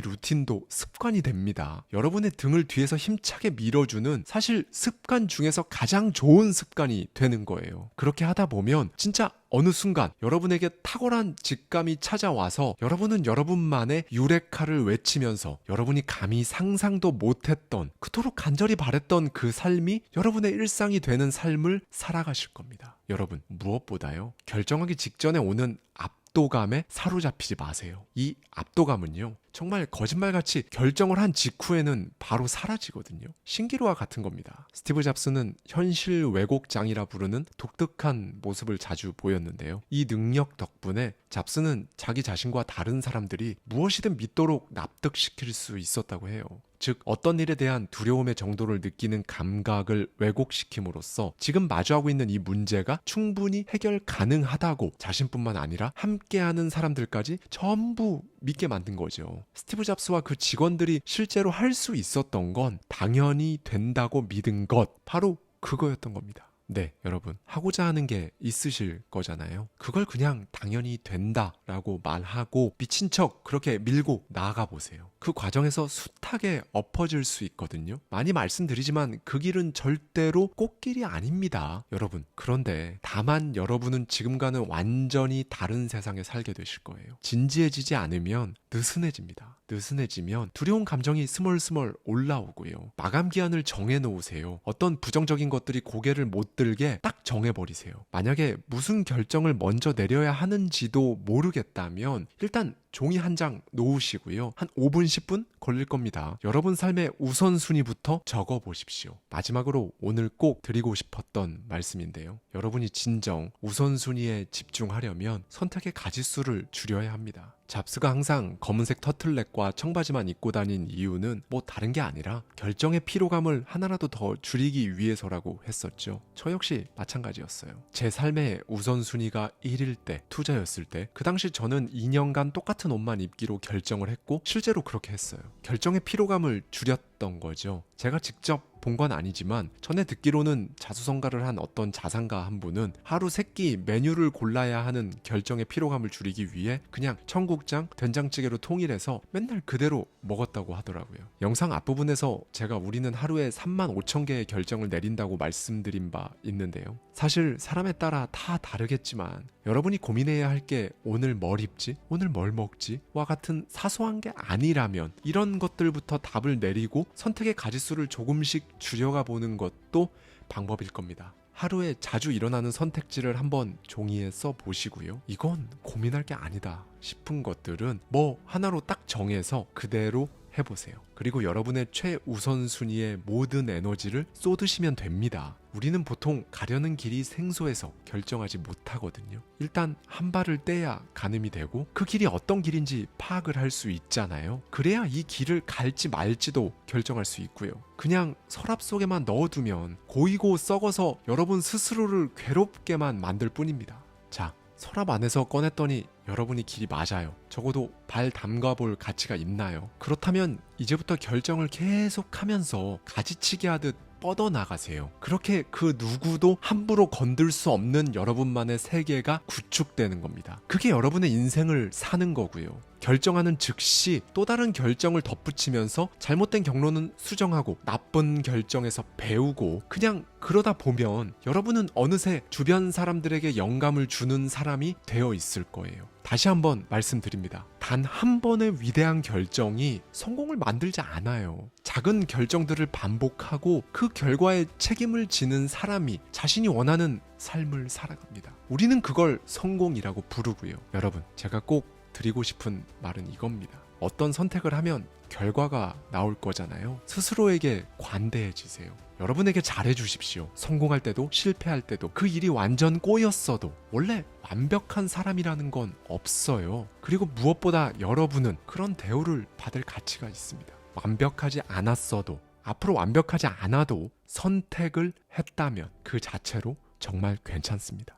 루틴도 습관이 됩니다. 여러분의 등을 뒤에서 힘차게 밀어주는 사실 습관 중에서 가장 좋은 습관이 되는 거예요. 그렇게 하다 보면 진짜 어느 순간 여러분에게 탁월한 직감이 찾아와서 여러분은 여러분만의 유레카를 외치면서 여러분이 감히 상상도 못했던, 그토록 간절히 바랬던 그 삶이 여러분의 일상이 되는 삶을 살아가실 겁니다. 여러분, 무엇보다요, 결정하기 직전에 오는 압도감에 사로잡히지 마세요. 이 압도감은요, 정말 거짓말같이 결정을 한 직후에는 바로 사라지거든요. 신기루와 같은 겁니다. 스티브 잡스는 현실 왜곡장이라 부르는 독특한 모습을 자주 보였는데요. 이 능력 덕분에 잡스는 자기 자신과 다른 사람들이 무엇이든 믿도록 납득시킬 수 있었다고 해요. 즉, 어떤 일에 대한 두려움의 정도를 느끼는 감각을 왜곡시킴으로써 지금 마주하고 있는 이 문제가 충분히 해결 가능하다고 자신뿐만 아니라 함께하는 사람들까지 전부 믿게 만든 거죠. 스티브 잡스와 그 직원들이 실제로 할 수 있었던 건 당연히 된다고 믿은 것, 바로 그거였던 겁니다. 네, 여러분, 하고자 하는 게 있으실 거잖아요. 그걸 그냥 당연히 된다라고 말하고 미친 척 그렇게 밀고 나아가 보세요. 그 과정에서 숱하게 엎어질 수 있거든요. 많이 말씀드리지만 그 길은 절대로 꽃길이 아닙니다, 여러분. 그런데 다만 여러분은 지금과는 완전히 다른 세상에 살게 되실 거예요. 진지해지지 않으면 느슨해집니다. 느슨해지면 두려운 감정이 스멀스멀 올라오고요. 마감 기한을 정해놓으세요. 어떤 부정적인 것들이 고개를 못 들게 딱 정해버리세요. 만약에 무슨 결정을 먼저 내려야 하는지도 모르겠다면 일단 종이 한 장 놓으시고요. 한 5분, 10분 걸릴 겁니다. 여러분 삶의 우선순위부터 적어보십시오. 마지막으로 오늘 꼭 드리고 싶었던 말씀인데요. 여러분이 진정 우선순위에 집중하려면 선택의 가짓수를 줄여야 합니다. 잡스가 항상 검은색 터틀넥과 청바지만 입고 다닌 이유는 뭐 다른 게 아니라 결정의 피로감을 하나라도 더 줄이기 위해서라고 했었죠. 저 역시 마찬가지였어요. 제 삶의 우선순위가 1일 때, 투자였을 때, 그 당시 저는 2년간 똑같은 옷만 입기로 결정을 했고 실제로 그렇게 했어요. 결정의 피로감을 줄였던 거죠. 제가 직접 본 건 아니지만 전에 듣기로는 자수성가를 한 어떤 자산가 한 분은 하루 3끼 메뉴를 골라야 하는 결정의 피로감을 줄이기 위해 그냥 청국장, 된장찌개로 통일해서 맨날 그대로 먹었다고 하더라고요. 영상 앞부분에서 제가 우리는 하루에 35,000개의 결정을 내린다고 말씀드린 바 있는데요. 사실 사람에 따라 다 다르겠지만 여러분이 고민해야 할 게 오늘 뭘 입지? 오늘 뭘 먹지? 와 같은 사소한 게 아니라면 이런 것들부터 답을 내리고 선택의 가짓수를 조금씩 줄여가 보는 것도 방법일 겁니다. 하루에 자주 일어나는 선택지를 한번 종이에 써 보시고요. 이건 고민할 게 아니다 싶은 것들은 뭐 하나로 딱 정해서 그대로 해보세요. 그리고 여러분의 최우선순위의 모든 에너지를 쏟으시면 됩니다. 우리는 보통 가려는 길이 생소해서 결정하지 못하거든요. 일단 한 발을 떼야 가늠이 되고 그 길이 어떤 길인지 파악을 할 수 있잖아요. 그래야 이 길을 갈지 말지도 결정할 수 있고요. 그냥 서랍 속에만 넣어두면 고이고 썩어서 여러분 스스로를 괴롭게만 만들 뿐입니다. 자, 서랍 안에서 꺼냈더니 여러분이 길이 맞아요. 적어도 발 담가볼 가치가 있나요? 그렇다면 이제부터 결정을 계속하면서 가지치기 하듯 뻗어나가세요. 그렇게 그 누구도 함부로 건들 수 없는 여러분만의 세계가 구축되는 겁니다. 그게 여러분의 인생을 사는 거고요. 결정하는 즉시 또 다른 결정을 덧붙이면서 잘못된 경로는 수정하고 나쁜 결정에서 배우고 그냥 그러다 보면 여러분은 어느새 주변 사람들에게 영감을 주는 사람이 되어 있을 거예요. 다시 한번 말씀드립니다. 단 한 번의 위대한 결정이 성공을 만들지 않아요. 작은 결정들을 반복하고 그 결과에 책임을 지는 사람이 자신이 원하는 삶을 살아갑니다. 우리는 그걸 성공이라고 부르고요. 여러분, 제가 꼭 드리고 싶은 말은 이겁니다. 어떤 선택을 하면 결과가 나올 거잖아요. 스스로에게 관대해지세요. 여러분에게 잘해주십시오. 성공할 때도 실패할 때도 그 일이 완전 꼬였어도 원래 완벽한 사람이라는 건 없어요. 그리고 무엇보다 여러분은 그런 대우를 받을 가치가 있습니다. 완벽하지 않았어도 앞으로 완벽하지 않아도 선택을 했다면 그 자체로 정말 괜찮습니다.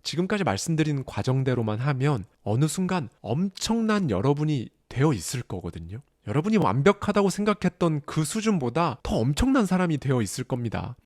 지금까지 말씀드린 과정대로만 하면 어느 순간 엄청난 여러분이 되어 있을 거거든요. 여러분이 완벽하다고 생각했던 그 수준보다 더 엄청난 사람이 되어 있을 겁니다.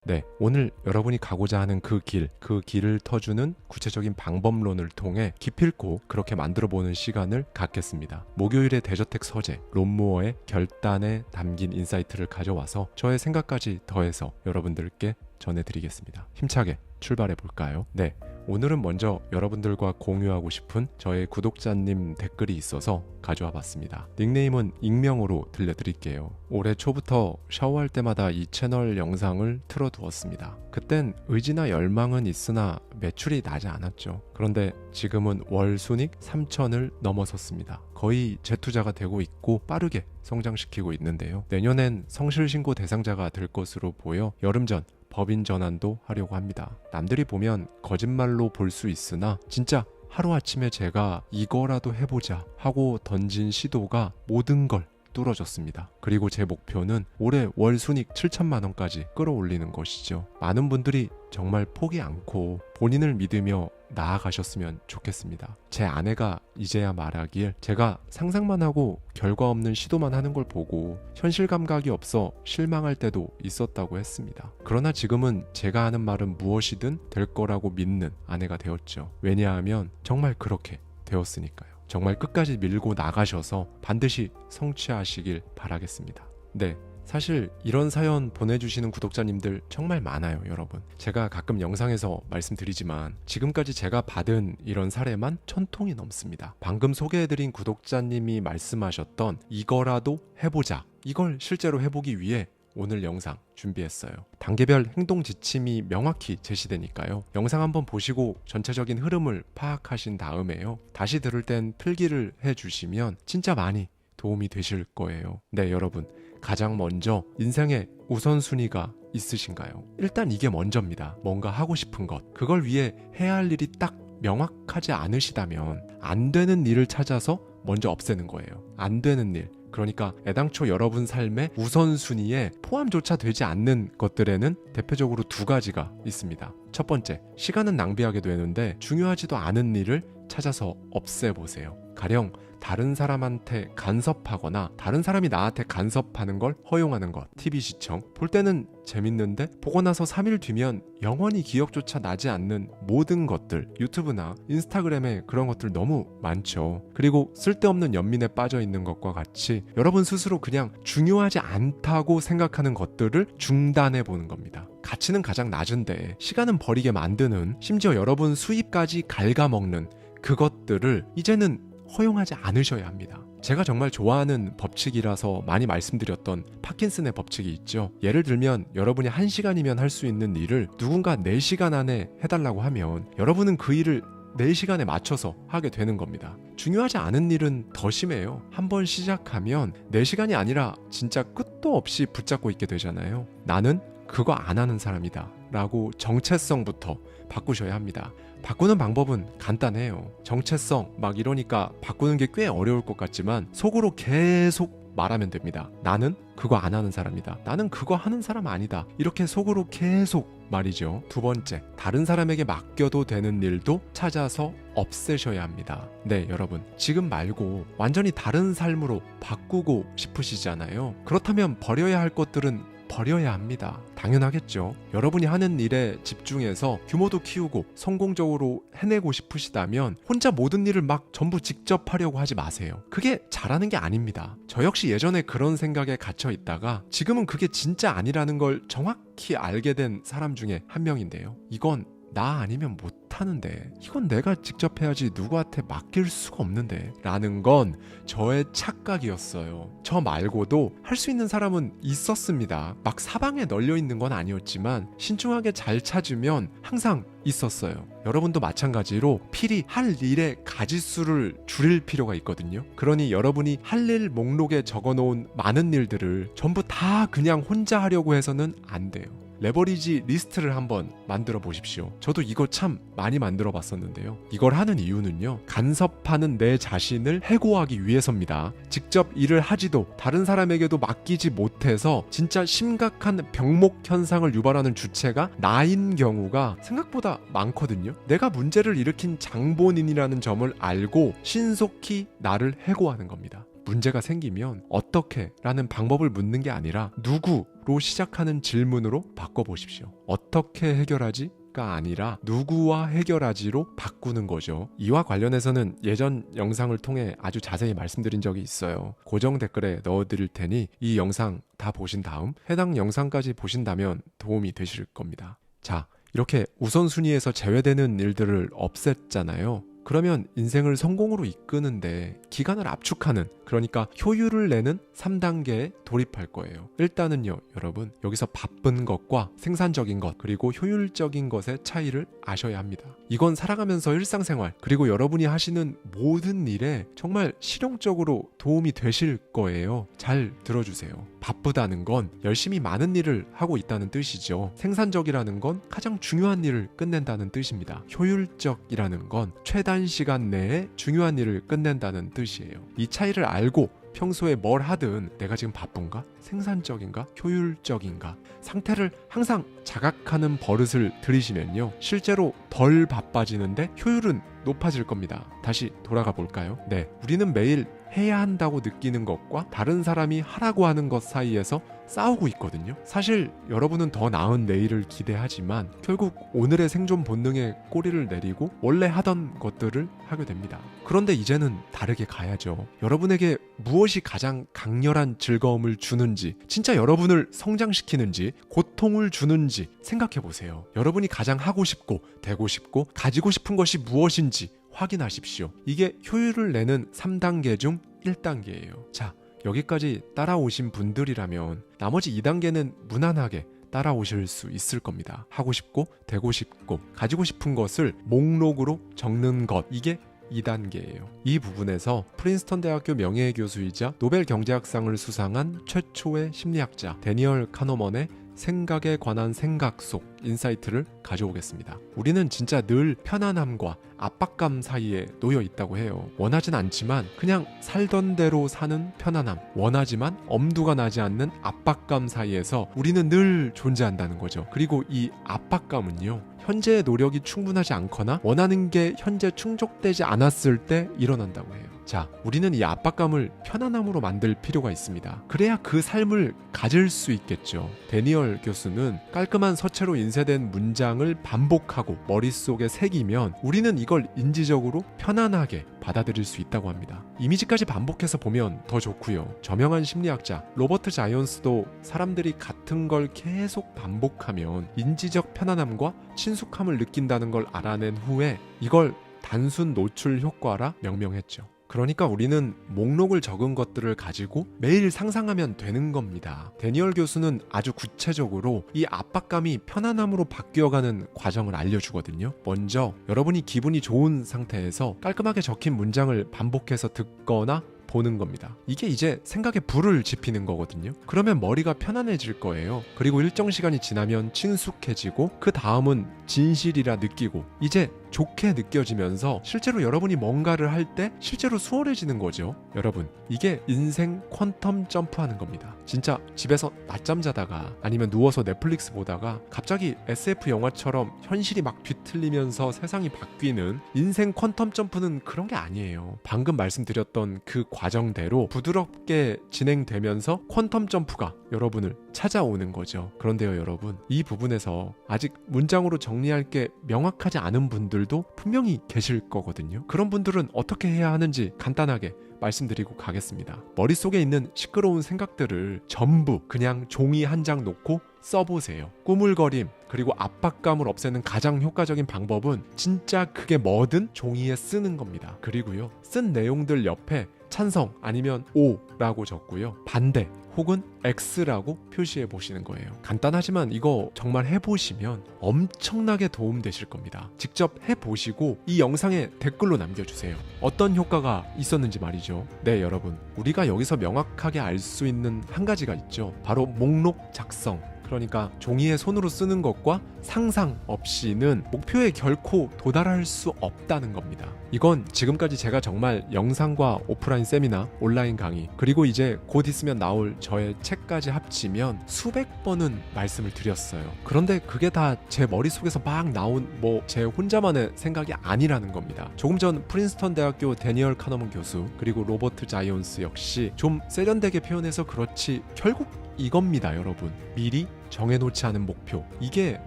네, 오늘 여러분이 가고자 하는 그 길을 터주는 구체적인 방법론을 통해 기필코 그렇게 만들어보는 시간을 갖겠습니다. 목요일의 대저택 서재, 론모어의 결단에 담긴 인사이트를 가져와서 저의 생각까지 더해서 여러분들께 전해드리겠습니다. 힘차게 출발해볼까요? 네, 오늘은 먼저 여러분들과 공유하고 싶은 저의 구독자님 댓글이 있어서 가져와 봤습니다. 닉네임은 익명으로 들려드릴게요. 올해 초부터 샤워할 때마다 이 채널 영상을 틀어두었습니다. 그땐 의지나 열망은 있으나 매출이 나지 않았죠. 그런데 지금은 월 순익 3천을 넘어섰습니다. 거의 재투자가 되고 있고 빠르게 성장시키고 있는데요. 내년엔 성실신고 대상자가 될 것으로 보여 여름 전 법인 전환도 하려고 합니다. 남들이 보면 거짓말로 볼 수 있으나 진짜 하루아침에 제가 이거라도 해보자 하고 던진 시도가 모든 걸 뚫어졌습니다. 그리고 제 목표는 올해 월 순익 7천만 원까지 끌어올리는 것이죠. 많은 분들이 정말 포기 않고 본인을 믿으며 나아가셨으면 좋겠습니다. 제 아내가 이제야 말하길 제가 상상만 하고 결과 없는 시도만 하는 걸 보고 현실 감각이 없어 실망할 때도 있었다고 했습니다. 그러나 지금은 제가 하는 말은 무엇이든 될 거라고 믿는 아내가 되었죠. 왜냐하면 정말 그렇게 되었으니까요. 정말 끝까지 밀고 나가셔서 반드시 성취하시길 바라겠습니다. 네, 사실 이런 사연 보내주시는 구독자님들 정말 많아요, 여러분. 제가 가끔 영상에서 말씀드리지만 지금까지 제가 받은 이런 사례만 1000통이 넘습니다. 방금 소개해드린 구독자님이 말씀하셨던 이거라도 해보자, 이걸 실제로 해보기 위해 오늘 영상 준비했어요. 단계별 행동 지침이 명확히 제시되니까요. 영상 한번 보시고 전체적인 흐름을 파악하신 다음에요. 다시 들을 땐 필기를 해주시면 진짜 많이 도움이 되실 거예요. 네, 여러분. 가장 먼저 인생의 우선순위가 있으신가요? 일단 이게 먼저입니다. 뭔가 하고 싶은 것. 그걸 위해 해야 할 일이 딱 명확하지 않으시다면 안 되는 일을 찾아서 먼저 없애는 거예요. 안 되는 일. 그러니까 애당초 여러분 삶의 우선순위에 포함조차 되지 않는 것들에는 대표적으로 두 가지가 있습니다. 첫 번째, 시간은 낭비하게 되는데 중요하지도 않은 일을 찾아서 없애보세요. 가령 다른 사람한테 간섭하거나 다른 사람이 나한테 간섭하는 걸 허용하는 것. TV 시청. 볼 때는 재밌는데 보고 나서 3일 뒤면 영원히 기억조차 나지 않는 모든 것들. 유튜브나 인스타그램에 그런 것들 너무 많죠. 그리고 쓸데없는 연민에 빠져 있는 것과 같이 여러분 스스로 그냥 중요하지 않다고 생각하는 것들을 중단해 보는 겁니다. 가치는 가장 낮은데 시간은 버리게 만드는, 심지어 여러분 수입까지 갉아먹는 그것들을 이제는 허용하지 않으셔야 합니다. 제가 정말 좋아하는 법칙이라서 많이 말씀드렸던 파킨슨의 법칙이 있죠. 예를 들면 여러분이 1시간이면 할 수 있는 일을 누군가 4시간 안에 해달라고 하면 여러분은 그 일을 4시간에 맞춰서 하게 되는 겁니다. 중요하지 않은 일은 더 심해요. 한번 시작하면 4시간이 아니라 진짜 끝도 없이 붙잡고 있게 되잖아요. 나는 그거 안 하는 사람이다 라고 정체성부터 바꾸셔야 합니다. 바꾸는 방법은 간단해요. 정체성 막 이러니까 바꾸는 게 꽤 어려울 것 같지만 속으로 계속 말하면 됩니다. 나는 그거 안 하는 사람이다. 나는 그거 하는 사람 아니다. 이렇게 속으로 계속 말이죠. 두 번째, 다른 사람에게 맡겨도 되는 일도 찾아서 없애셔야 합니다. 네, 여러분. 지금 말고 완전히 다른 삶으로 바꾸고 싶으시잖아요. 그렇다면 버려야 할 것들은 버려야 합니다. 당연하겠죠. 여러분이 하는 일에 집중해서 규모도 키우고 성공적으로 해내고 싶으시다면 혼자 모든 일을 막 전부 직접 하려고 하지 마세요. 그게 잘하는 게 아닙니다. 저 역시 예전에 그런 생각에 갇혀 있다가 지금은 그게 진짜 아니라는 걸 정확히 알게 된 사람 중에 한 명인데요. 이건 나 아니면 못하는데, 이건 내가 직접 해야지 누구한테 맡길 수가 없는데 라는 건 저의 착각이었어요. 저 말고도 할 수 있는 사람은 있었습니다. 막 사방에 널려 있는 건 아니었지만 신중하게 잘 찾으면 항상 있었어요. 여러분도 마찬가지로 필히 할 일의 가지수를 줄일 필요가 있거든요. 그러니 여러분이 할 일 목록에 적어놓은 많은 일들을 전부 다 그냥 혼자 하려고 해서는 안 돼요. 레버리지 리스트를 한번 만들어 보십시오. 저도 이거 참 많이 만들어 봤었는데요. 이걸 하는 이유는요, 간섭하는 내 자신을 해고하기 위해서입니다. 직접 일을 하지도 다른 사람에게도 맡기지 못해서 진짜 심각한 병목 현상을 유발하는 주체가 나인 경우가 생각보다 많거든요. 내가 문제를 일으킨 장본인이라는 점을 알고 신속히 나를 해고하는 겁니다. 문제가 생기면 어떻게 라는 방법을 묻는 게 아니라 누구 로 시작하는 질문으로 바꿔보십시오. 어떻게 해결하지? 가 아니라 누구와 해결하지로 바꾸는 거죠. 이와 관련해서는 예전 영상을 통해 아주 자세히 말씀드린 적이 있어요. 고정 댓글에 넣어드릴 테니 이 영상 다 보신 다음 해당 영상까지 보신다면 도움이 되실 겁니다. 자, 이렇게 우선순위에서 제외되는 일들을 없앴잖아요. 그러면 인생을 성공으로 이끄는데 기간을 압축하는, 그러니까 효율을 내는 3단계에 돌입할 거예요. 일단은요, 여러분, 여기서 바쁜 것과 생산적인 것, 그리고 효율적인 것의 차이를 아셔야 합니다. 이건 살아가면서 일상생활, 그리고 여러분이 하시는 모든 일에 정말 실용적으로 도움이 되실 거예요. 잘 들어주세요. 바쁘다는 건 열심히 많은 일을 하고 있다는 뜻이죠. 생산적이라는 건 가장 중요한 일을 끝낸다는 뜻입니다. 효율적이라는 건 최단 시간 내에 중요한 일을 끝낸다는 뜻이에요. 이 차이를 알고 평소에 뭘 하든 내가 지금 바쁜가? 생산적인가? 효율적인가? 상태를 항상 자각하는 버릇을 들이시면요, 실제로 덜 바빠지는데 효율은 높아질 겁니다. 다시 돌아가 볼까요? 네, 우리는 매일 해야 한다고 느끼는 것과 다른 사람이 하라고 하는 것 사이에서 싸우고 있거든요. 사실 여러분은 더 나은 내일을 기대하지만 결국 오늘의 생존 본능에 꼬리를 내리고 원래 하던 것들을 하게 됩니다. 그런데 이제는 다르게 가야죠. 여러분에게 무엇이 가장 강렬한 즐거움을 주는지, 진짜 여러분을 성장시키는지, 고통을 주는지 생각해 보세요. 여러분이 가장 하고 싶고 되고 싶고 가지고 싶은 것이 무엇인지 확인하십시오. 이게 효율을 내는 3단계 중 1단계예요. 자, 여기까지 따라오신 분들이라면 나머지 2단계는 무난하게 따라오실 수 있을 겁니다. 하고 싶고 되고 싶고 가지고 싶은 것을 목록으로 적는 것, 이게 2단계예요. 이 부분에서 프린스턴 대학교 명예교수이자 노벨 경제학상을 수상한 최초의 심리학자 데니얼 카너먼의 생각에 관한 생각 속 인사이트를 가져오겠습니다. 우리는 진짜 늘 편안함과 압박감 사이에 놓여 있다고 해요. 원하진 않지만 그냥 살던 대로 사는 편안함, 원하지만 엄두가 나지 않는 압박감 사이에서 우리는 늘 존재한다는 거죠. 그리고 이 압박감은요, 현재의 노력이 충분하지 않거나 원하는 게 현재 충족되지 않았을 때 일어난다고 해요. 자, 우리는 이 압박감을 편안함으로 만들 필요가 있습니다. 그래야 그 삶을 가질 수 있겠죠. 데니얼 교수는 깔끔한 서체로 인쇄된 문장을 반복하고 머릿속에 새기면 우리는 이걸 인지적으로 편안하게 받아들일 수 있다고 합니다. 이미지까지 반복해서 보면 더 좋고요. 저명한 심리학자 로버트 자이언스도 사람들이 같은 걸 계속 반복하면 인지적 편안함과 친숙함을 느낀다는 걸 알아낸 후에 이걸 단순 노출 효과라 명명했죠. 그러니까 우리는 목록을 적은 것들을 가지고 매일 상상하면 되는 겁니다. 데니얼 교수는 아주 구체적으로 이 압박감이 편안함으로 바뀌어가는 과정을 알려주거든요. 먼저 여러분이 기분이 좋은 상태에서 깔끔하게 적힌 문장을 반복해서 듣거나 보는 겁니다. 이게 이제 생각에 불을 지피는 거거든요. 그러면 머리가 편안해질 거예요. 그리고 일정 시간이 지나면 친숙해지고 그 다음은 진실이라 느끼고 이제 좋게 느껴지면서 실제로 여러분이 뭔가를 할 때 실제로 수월해지는 거죠. 여러분, 이게 인생 퀀텀 점프하는 겁니다. 진짜 집에서 낮잠 자다가 아니면 누워서 넷플릭스 보다가 갑자기 SF 영화처럼 현실이 막 뒤틀리면서 세상이 바뀌는 인생 퀀텀 점프는 그런 게 아니에요. 방금 말씀드렸던 그 과정대로 부드럽게 진행되면서 퀀텀 점프가 여러분을 찾아오는 거죠. 그런데요, 여러분, 이 부분에서 아직 문장으로 정리할 게 명확하지 않은 분들도 분명히 계실 거거든요. 그런 분들은 어떻게 해야 하는지 간단하게 말씀드리고 가겠습니다. 머릿속에 있는 시끄러운 생각들을 전부 그냥 종이 한 장 놓고 써보세요. 꾸물거림 그리고 압박감을 없애는 가장 효과적인 방법은 진짜 그게 뭐든 종이에 쓰는 겁니다. 그리고요, 쓴 내용들 옆에 찬성 아니면 O라고 적고요, 반대 혹은 X라고 표시해 보시는 거예요. 간단하지만 이거 정말 해보시면 엄청나게 도움되실 겁니다. 직접 해보시고 이 영상에 댓글로 남겨주세요. 어떤 효과가 있었는지 말이죠. 네, 여러분, 우리가 여기서 명확하게 알 수 있는 한 가지가 있죠. 바로 목록 작성. 그러니까 종이에 손으로 쓰는 것과 상상 없이는 목표에 결코 도달할 수 없다는 겁니다. 이건 지금까지 제가 정말 영상과 오프라인 세미나, 온라인 강의, 그리고 이제 곧 있으면 나올 저의 책까지 합치면 수백 번은 말씀을 드렸어요. 그런데 그게 다 제 머릿속에서 막 나온 제 혼자만의 생각이 아니라는 겁니다. 조금 전 프린스턴 대학교 데니얼 카너먼 교수, 그리고 로버트 자이온스 역시 좀 세련되게 표현해서 그렇지 결국 이겁니다, 여러분. 미리 정해놓지 않은 목표, 이게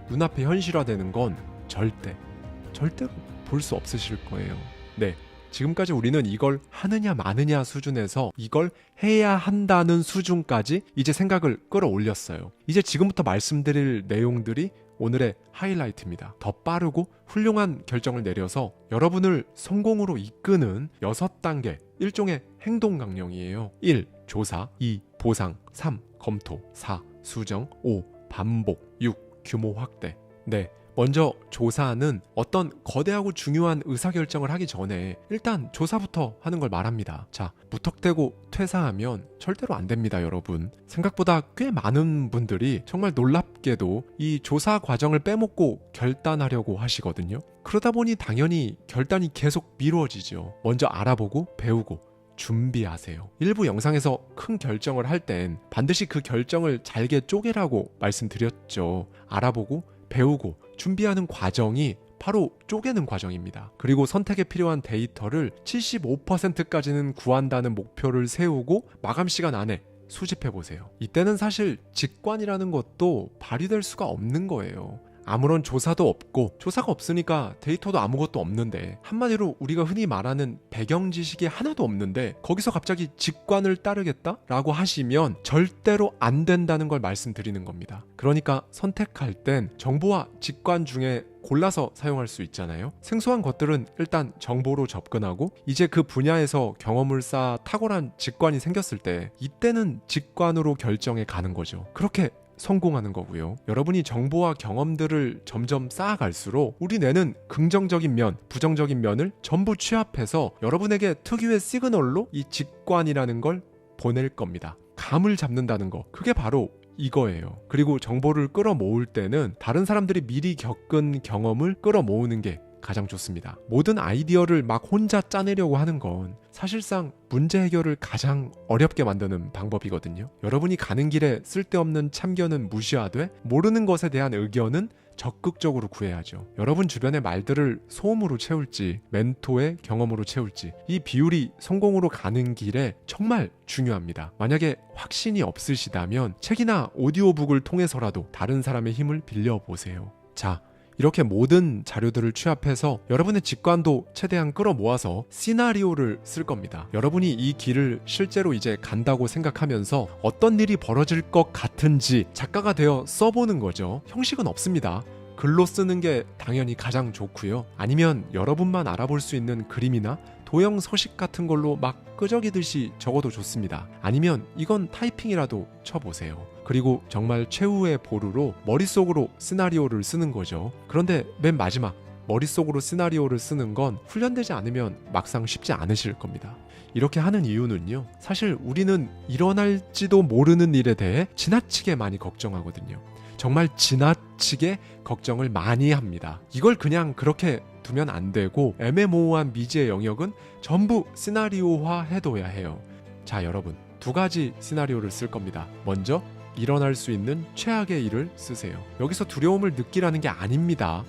눈앞에 현실화되는 건 절대로 볼 수 없으실 거예요. 네, 지금까지 우리는 이걸 하느냐 마느냐 수준에서 이걸 해야 한다는 수준까지 이제 생각을 끌어올렸어요. 이제 지금부터 말씀드릴 내용들이 오늘의 하이라이트입니다. 더 빠르고 훌륭한 결정을 내려서 여러분을 성공으로 이끄는 6단계, 일종의 행동 강령이에요. 1. 조사, 2. 보상, 3. 검토, 4. 수정, 5. 반복, 6. 규모 확대. 네, 먼저 조사는 어떤 거대하고 중요한 의사결정을 하기 전에 일단 조사부터 하는 걸 말합니다. 자, 무턱대고 퇴사하면 절대로 안 됩니다, 여러분. 생각보다 꽤 많은 분들이 정말 놀랍게도 이 조사 과정을 빼먹고 결단하려고 하시거든요. 그러다 보니 당연히 결단이 계속 미루어지죠. 먼저 알아보고 배우고 준비하세요. 일부 영상에서 큰 결정을 할 땐 반드시 그 결정을 잘게 쪼개라고 말씀드렸죠. 알아보고 배우고 준비하는 과정이 바로 쪼개는 과정입니다. 그리고 선택에 필요한 데이터를 75%까지는 구한다는 목표를 세우고 마감 시간 안에 수집해보세요. 이때는 사실 직관이라는 것도 발휘될 수가 없는 거예요. 아무런 조사도 없고, 조사가 없으니까 데이터도 아무것도 없는데, 한마디로 우리가 흔히 말하는 배경 지식이 하나도 없는데 거기서 갑자기 직관을 따르겠다라고 하시면 절대로 안 된다는 걸 말씀드리는 겁니다. 그러니까 선택할 땐 정보와 직관 중에 골라서 사용할 수 있잖아요. 생소한 것들은 일단 정보로 접근하고, 이제 그 분야에서 경험을 쌓아 탁월한 직관이 생겼을 때 이때는 직관으로 결정해 가는 거죠. 그렇게 성공하는 거고요. 여러분이 정보와 경험들을 점점 쌓아갈수록 우리 뇌는 긍정적인 면, 부정적인 면을 전부 취합해서 여러분에게 특유의 시그널로 이 직관이라는 걸 보낼 겁니다. 감을 잡는다는 거, 그게 바로 이거예요. 그리고 정보를 끌어모을 때는 다른 사람들이 미리 겪은 경험을 끌어모으는 게 가장 좋습니다. 모든 아이디어를 막 혼자 짜내려고 하는 건 사실상 문제 해결을 가장 어렵게 만드는 방법이거든요. 여러분이 가는 길에 쓸데없는 참견은 무시하되 모르는 것에 대한 의견은 적극적으로 구해야죠. 여러분 주변의 말들을 소음으로 채울지 멘토의 경험으로 채울지, 이 비율이 성공으로 가는 길에 정말 중요합니다. 만약에 확신이 없으시다면 책이나 오디오북을 통해서라도 다른 사람의 힘을 빌려보세요. 자, 이렇게 모든 자료들을 취합해서 여러분의 직관도 최대한 끌어모아서 시나리오를 쓸 겁니다. 여러분이 이 길을 실제로 이제 간다고 생각하면서 어떤 일이 벌어질 것 같은지 작가가 되어 써보는 거죠. 형식은 없습니다. 글로 쓰는 게 당연히 가장 좋고요. 아니면 여러분만 알아볼 수 있는 그림이나 도형 서식 같은 걸로 막 끄적이듯이 적어도 좋습니다. 아니면 이건 타이핑이라도 쳐보세요. 그리고 정말 최후의 보루로 머릿속으로 시나리오를 쓰는 거죠. 그런데 맨 마지막, 머릿속으로 시나리오를 쓰는 건 훈련되지 않으면 막상 쉽지 않으실 겁니다. 이렇게 하는 이유는요, 사실 우리는 일어날지도 모르는 일에 대해 지나치게 많이 걱정하거든요. 정말 지나치게 걱정을 많이 합니다. 이걸 그냥 그렇게 두면 안 되고 애매모호한 미지의 영역은 전부 시나리오화 해둬야 해요. 자, 여러분, 2가지 시나리오를 쓸 겁니다. 먼저 일어날 수 있는 최악의 일을 쓰세요. 여기서 두려움을 느끼라는 게 아닙니다.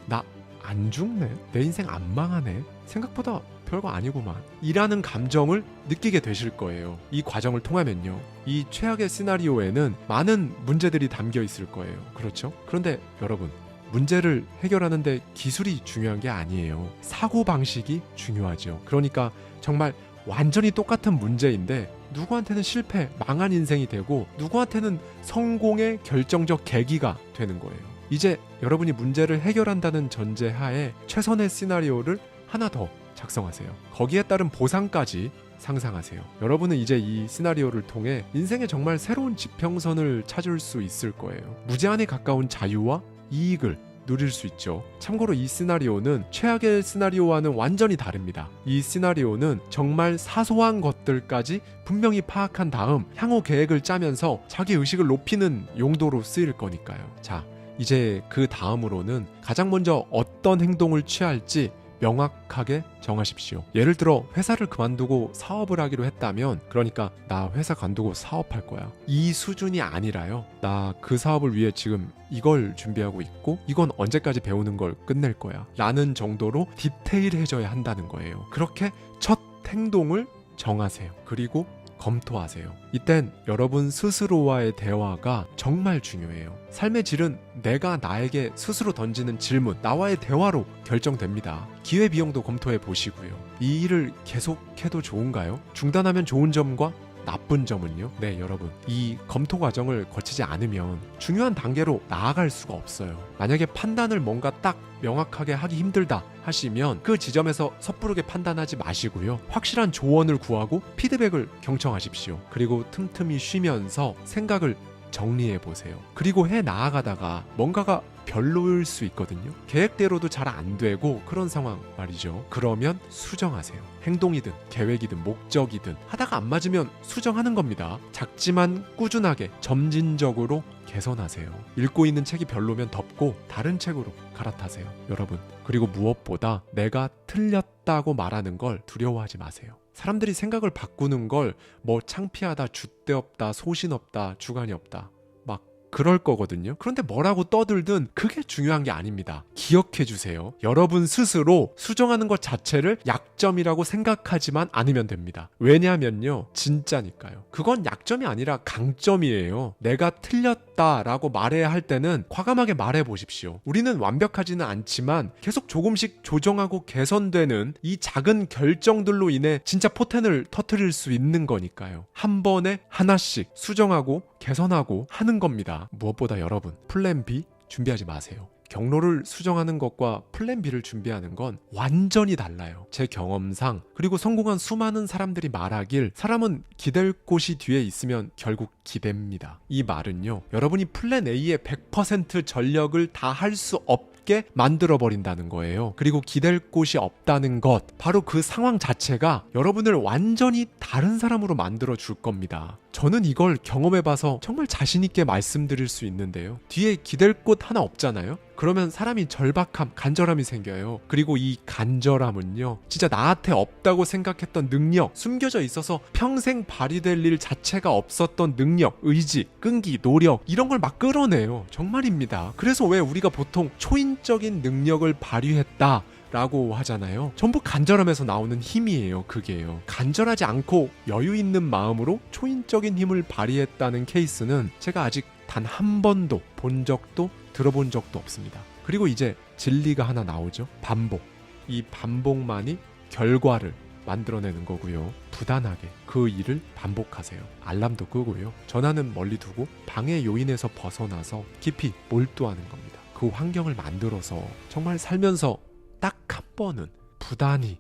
나 안 죽네? 내 인생 안 망하네? 생각보다 별거 아니구만. 이라는 감정을 느끼게 되실 거예요. 이 과정을 통하면요. 이 최악의 시나리오에는 많은 문제들이 담겨 있을 거예요. 그렇죠? 그런데 여러분, 문제를 해결하는데 기술이 중요한 게 아니에요. 사고방식이 중요하죠. 그러니까 정말 완전히 똑같은 문제인데 누구한테는 실패, 망한 인생이 되고 누구한테는 성공의 결정적 계기가 되는 거예요. 이제 여러분이 문제를 해결한다는 전제하에 최선의 시나리오를 하나 더 작성하세요. 거기에 따른 보상까지 상상하세요. 여러분은 이제 이 시나리오를 통해 인생의 정말 새로운 지평선을 찾을 수 있을 거예요. 무제한에 가까운 자유와 이익을 누릴 수 있죠. 참고로 이 시나리오는 최악의 시나리오와는 완전히 다릅니다. 이 시나리오는 정말 사소한 것들까지 분명히 파악한 다음 향후 계획을 짜면서 자기 의식을 높이는 용도로 쓰일 거니까요. 자, 이제 그 다음으로는 가장 먼저 어떤 행동을 취할지 명확하게 정하십시오. 예를 들어 회사를 그만두고 사업을 하기로 했다면, 그러니까 나 회사 관두고 사업할 거야, 이 수준이 아니라요, 나 그 사업을 위해 지금 이걸 준비하고 있고 이건 언제까지 배우는 걸 끝낼 거야 라는 정도로 디테일해져야 한다는 거예요. 그렇게 첫 행동을 정하세요. 그리고 검토하세요. 이땐 여러분 스스로와의 대화가 정말 중요해요. 삶의 질은 내가 나에게 스스로 던지는 질문, 나와의 대화로 결정됩니다. 기회비용도 검토해 보시고요. 이 일을 계속해도 좋은가요? 중단하면 좋은 점과 나쁜 점은요? 네, 여러분, 이 검토 과정을 거치지 않으면 중요한 단계로 나아갈 수가 없어요. 만약에 판단을 뭔가 딱 명확하게 하기 힘들다 하시면 그 지점에서 섣부르게 판단하지 마시고요. 확실한 조언을 구하고 피드백을 경청하십시오. 그리고 틈틈이 쉬면서 생각을 정리해 보세요. 그리고 해 나아가다가 뭔가가 별로일 수 있거든요. 계획대로도 잘 안 되고 그런 상황 말이죠. 그러면 수정하세요. 행동이든 계획이든 목적이든 하다가 안 맞으면 수정하는 겁니다. 작지만 꾸준하게 점진적으로 개선하세요. 읽고 있는 책이 별로면 덮고 다른 책으로 갈아타세요. 여러분, 그리고 무엇보다 내가 틀렸다고 말하는 걸 두려워하지 마세요. 사람들이 생각을 바꾸는 걸 뭐 창피하다, 줏대없다, 소신없다, 주관이 없다 막 그럴 거거든요. 그런데 뭐라고 떠들든 그게 중요한 게 아닙니다. 기억해 주세요. 여러분 스스로 수정하는 것 자체를 약점이라고 생각하지만 않으면 됩니다. 왜냐면요, 진짜니까요. 그건 약점이 아니라 강점이에요. 내가 틀렸다라고 말해야 할 때는 과감하게 말해 보십시오. 우리는 완벽하지는 않지만 계속 조금씩 조정하고 개선되는 이 작은 결정들로 인해 진짜 포텐을 터뜨릴 수 있는 거니까요. 한 번에 하나씩 수정하고 개선하고 하는 겁니다. 무엇보다 여러분, 플랜 B 준비하지 마세요. 경로를 수정하는 것과 플랜 B를 준비하는 건 완전히 달라요. 제 경험상, 그리고 성공한 수많은 사람들이 말하길, 사람은 기댈 곳이 뒤에 있으면 결국 기댑니다. 이 말은요, 여러분이 플랜 A에 100% 전력을 다 할 수 없게 만들어버린다는 거예요. 그리고 기댈 곳이 없다는 것, 바로 그 상황 자체가 여러분을 완전히 다른 사람으로 만들어 줄 겁니다. 저는 이걸 경험해봐서 정말 자신있게 말씀드릴 수 있는데요. 뒤에 기댈 곳 하나 없잖아요? 그러면 사람이 절박함, 간절함이 생겨요. 그리고 이 간절함은요, 진짜 나한테 없다고 생각했던 능력, 숨겨져 있어서 평생 발휘될 일 자체가 없었던 능력, 의지, 끈기, 노력, 이런 걸 막 끌어내요. 정말입니다. 그래서 왜 우리가 보통 초인적인 능력을 발휘했다 라고 하잖아요. 전부 간절함에서 나오는 힘이에요. 그게요. 간절하지 않고 여유 있는 마음으로 초인적인 힘을 발휘했다는 케이스는 제가 아직 단 한 번도 본 적도 들어본 적도 없습니다. 그리고 이제 진리가 하나 나오죠. 반복. 이 반복만이 결과를 만들어내는 거고요. 부단하게 그 일을 반복하세요. 알람도 끄고요. 전화는 멀리 두고 방해 요인에서 벗어나서 깊이 몰두하는 겁니다. 그 환경을 만들어서 정말 살면서 딱 한 번은 부단히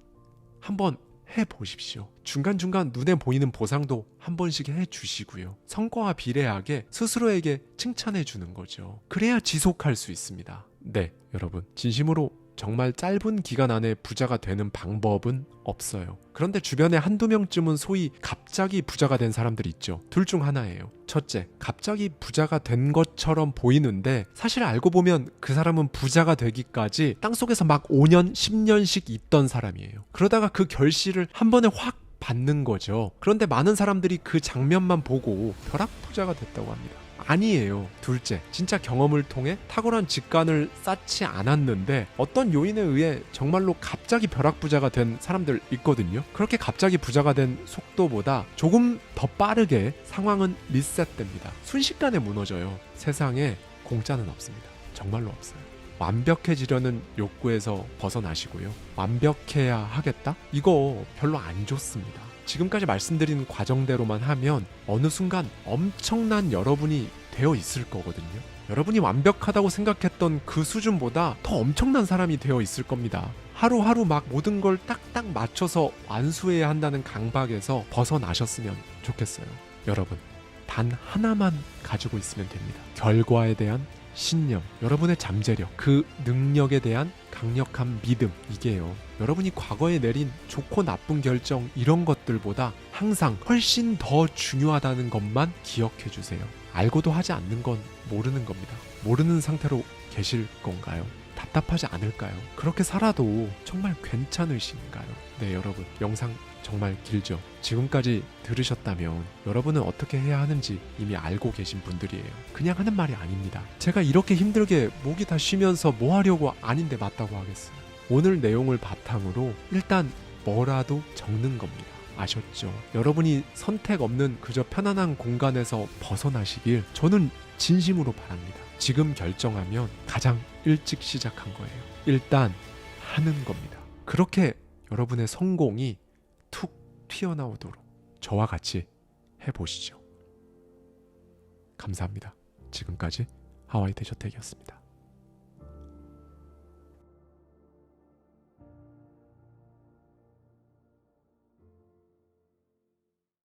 한번 해보십시오. 중간중간 눈에 보이는 보상도 한 번씩 해주시고요. 성과와 비례하게 스스로에게 칭찬해주는 거죠. 그래야 지속할 수 있습니다. 네, 여러분, 진심으로 정말 짧은 기간 안에 부자가 되는 방법은 없어요. 그런데 주변에 한두 명쯤은 소위 갑자기 부자가 된 사람들이 있죠. 둘 중 하나예요. 첫째, 갑자기 부자가 된 것처럼 보이는데 사실 알고 보면 그 사람은 부자가 되기까지 땅속에서 막 5년, 10년씩 있던 사람이에요. 그러다가 그 결실을 한 번에 확 받는 거죠. 그런데 많은 사람들이 그 장면만 보고 벼락부자가 됐다고 합니다. 아니에요. 둘째, 진짜 경험을 통해 탁월한 직관을 쌓지 않았는데 어떤 요인에 의해 정말로 갑자기 벼락부자가 된 사람들 있거든요. 그렇게 갑자기 부자가 된 속도보다 조금 더 빠르게 상황은 리셋됩니다. 순식간에 무너져요. 세상에 공짜는 없습니다. 정말로 없어요. 완벽해지려는 욕구에서 벗어나시고요. 완벽해야 하겠다? 이거 별로 안 좋습니다. 지금까지 말씀드린 과정대로만 하면 어느 순간 엄청난 여러분이 되어 있을 거거든요. 여러분이 완벽하다고 생각했던 그 수준보다 더 엄청난 사람이 되어 있을 겁니다. 하루하루 막 모든 걸 딱딱 맞춰서 완수해야 한다는 강박에서 벗어나셨으면 좋겠어요. 여러분, 단 하나만 가지고 있으면 됩니다. 결과에 대한 신념, 여러분의 잠재력, 그 능력에 대한 강력한 믿음, 이게요. 여러분이 과거에 내린 좋고 나쁜 결정 이런 것들보다 항상 훨씬 더 중요하다는 것만 기억해 주세요. 알고도 하지 않는 건 모르는 겁니다. 모르는 상태로 계실 건가요? 답답하지 않을까요? 그렇게 살아도 정말 괜찮으신가요? 네, 여러분, 영상 정말 길죠? 지금까지 들으셨다면 여러분은 어떻게 해야 하는지 이미 알고 계신 분들이에요. 그냥 하는 말이 아닙니다. 제가 이렇게 힘들게 목이 다 쉬면서 뭐 하려고 아닌데 맞다고 하겠어요. 오늘 내용을 바탕으로 일단 뭐라도 적는 겁니다. 아셨죠? 여러분이 선택 없는 그저 편안한 공간에서 벗어나시길 저는 진심으로 바랍니다. 지금 결정하면 가장 일찍 시작한 거예요. 일단 하는 겁니다. 그렇게 여러분의 성공이 툭 튀어나오도록 저와 같이 해보시죠. 감사합니다. 지금까지 하와이 대저택이었습니다.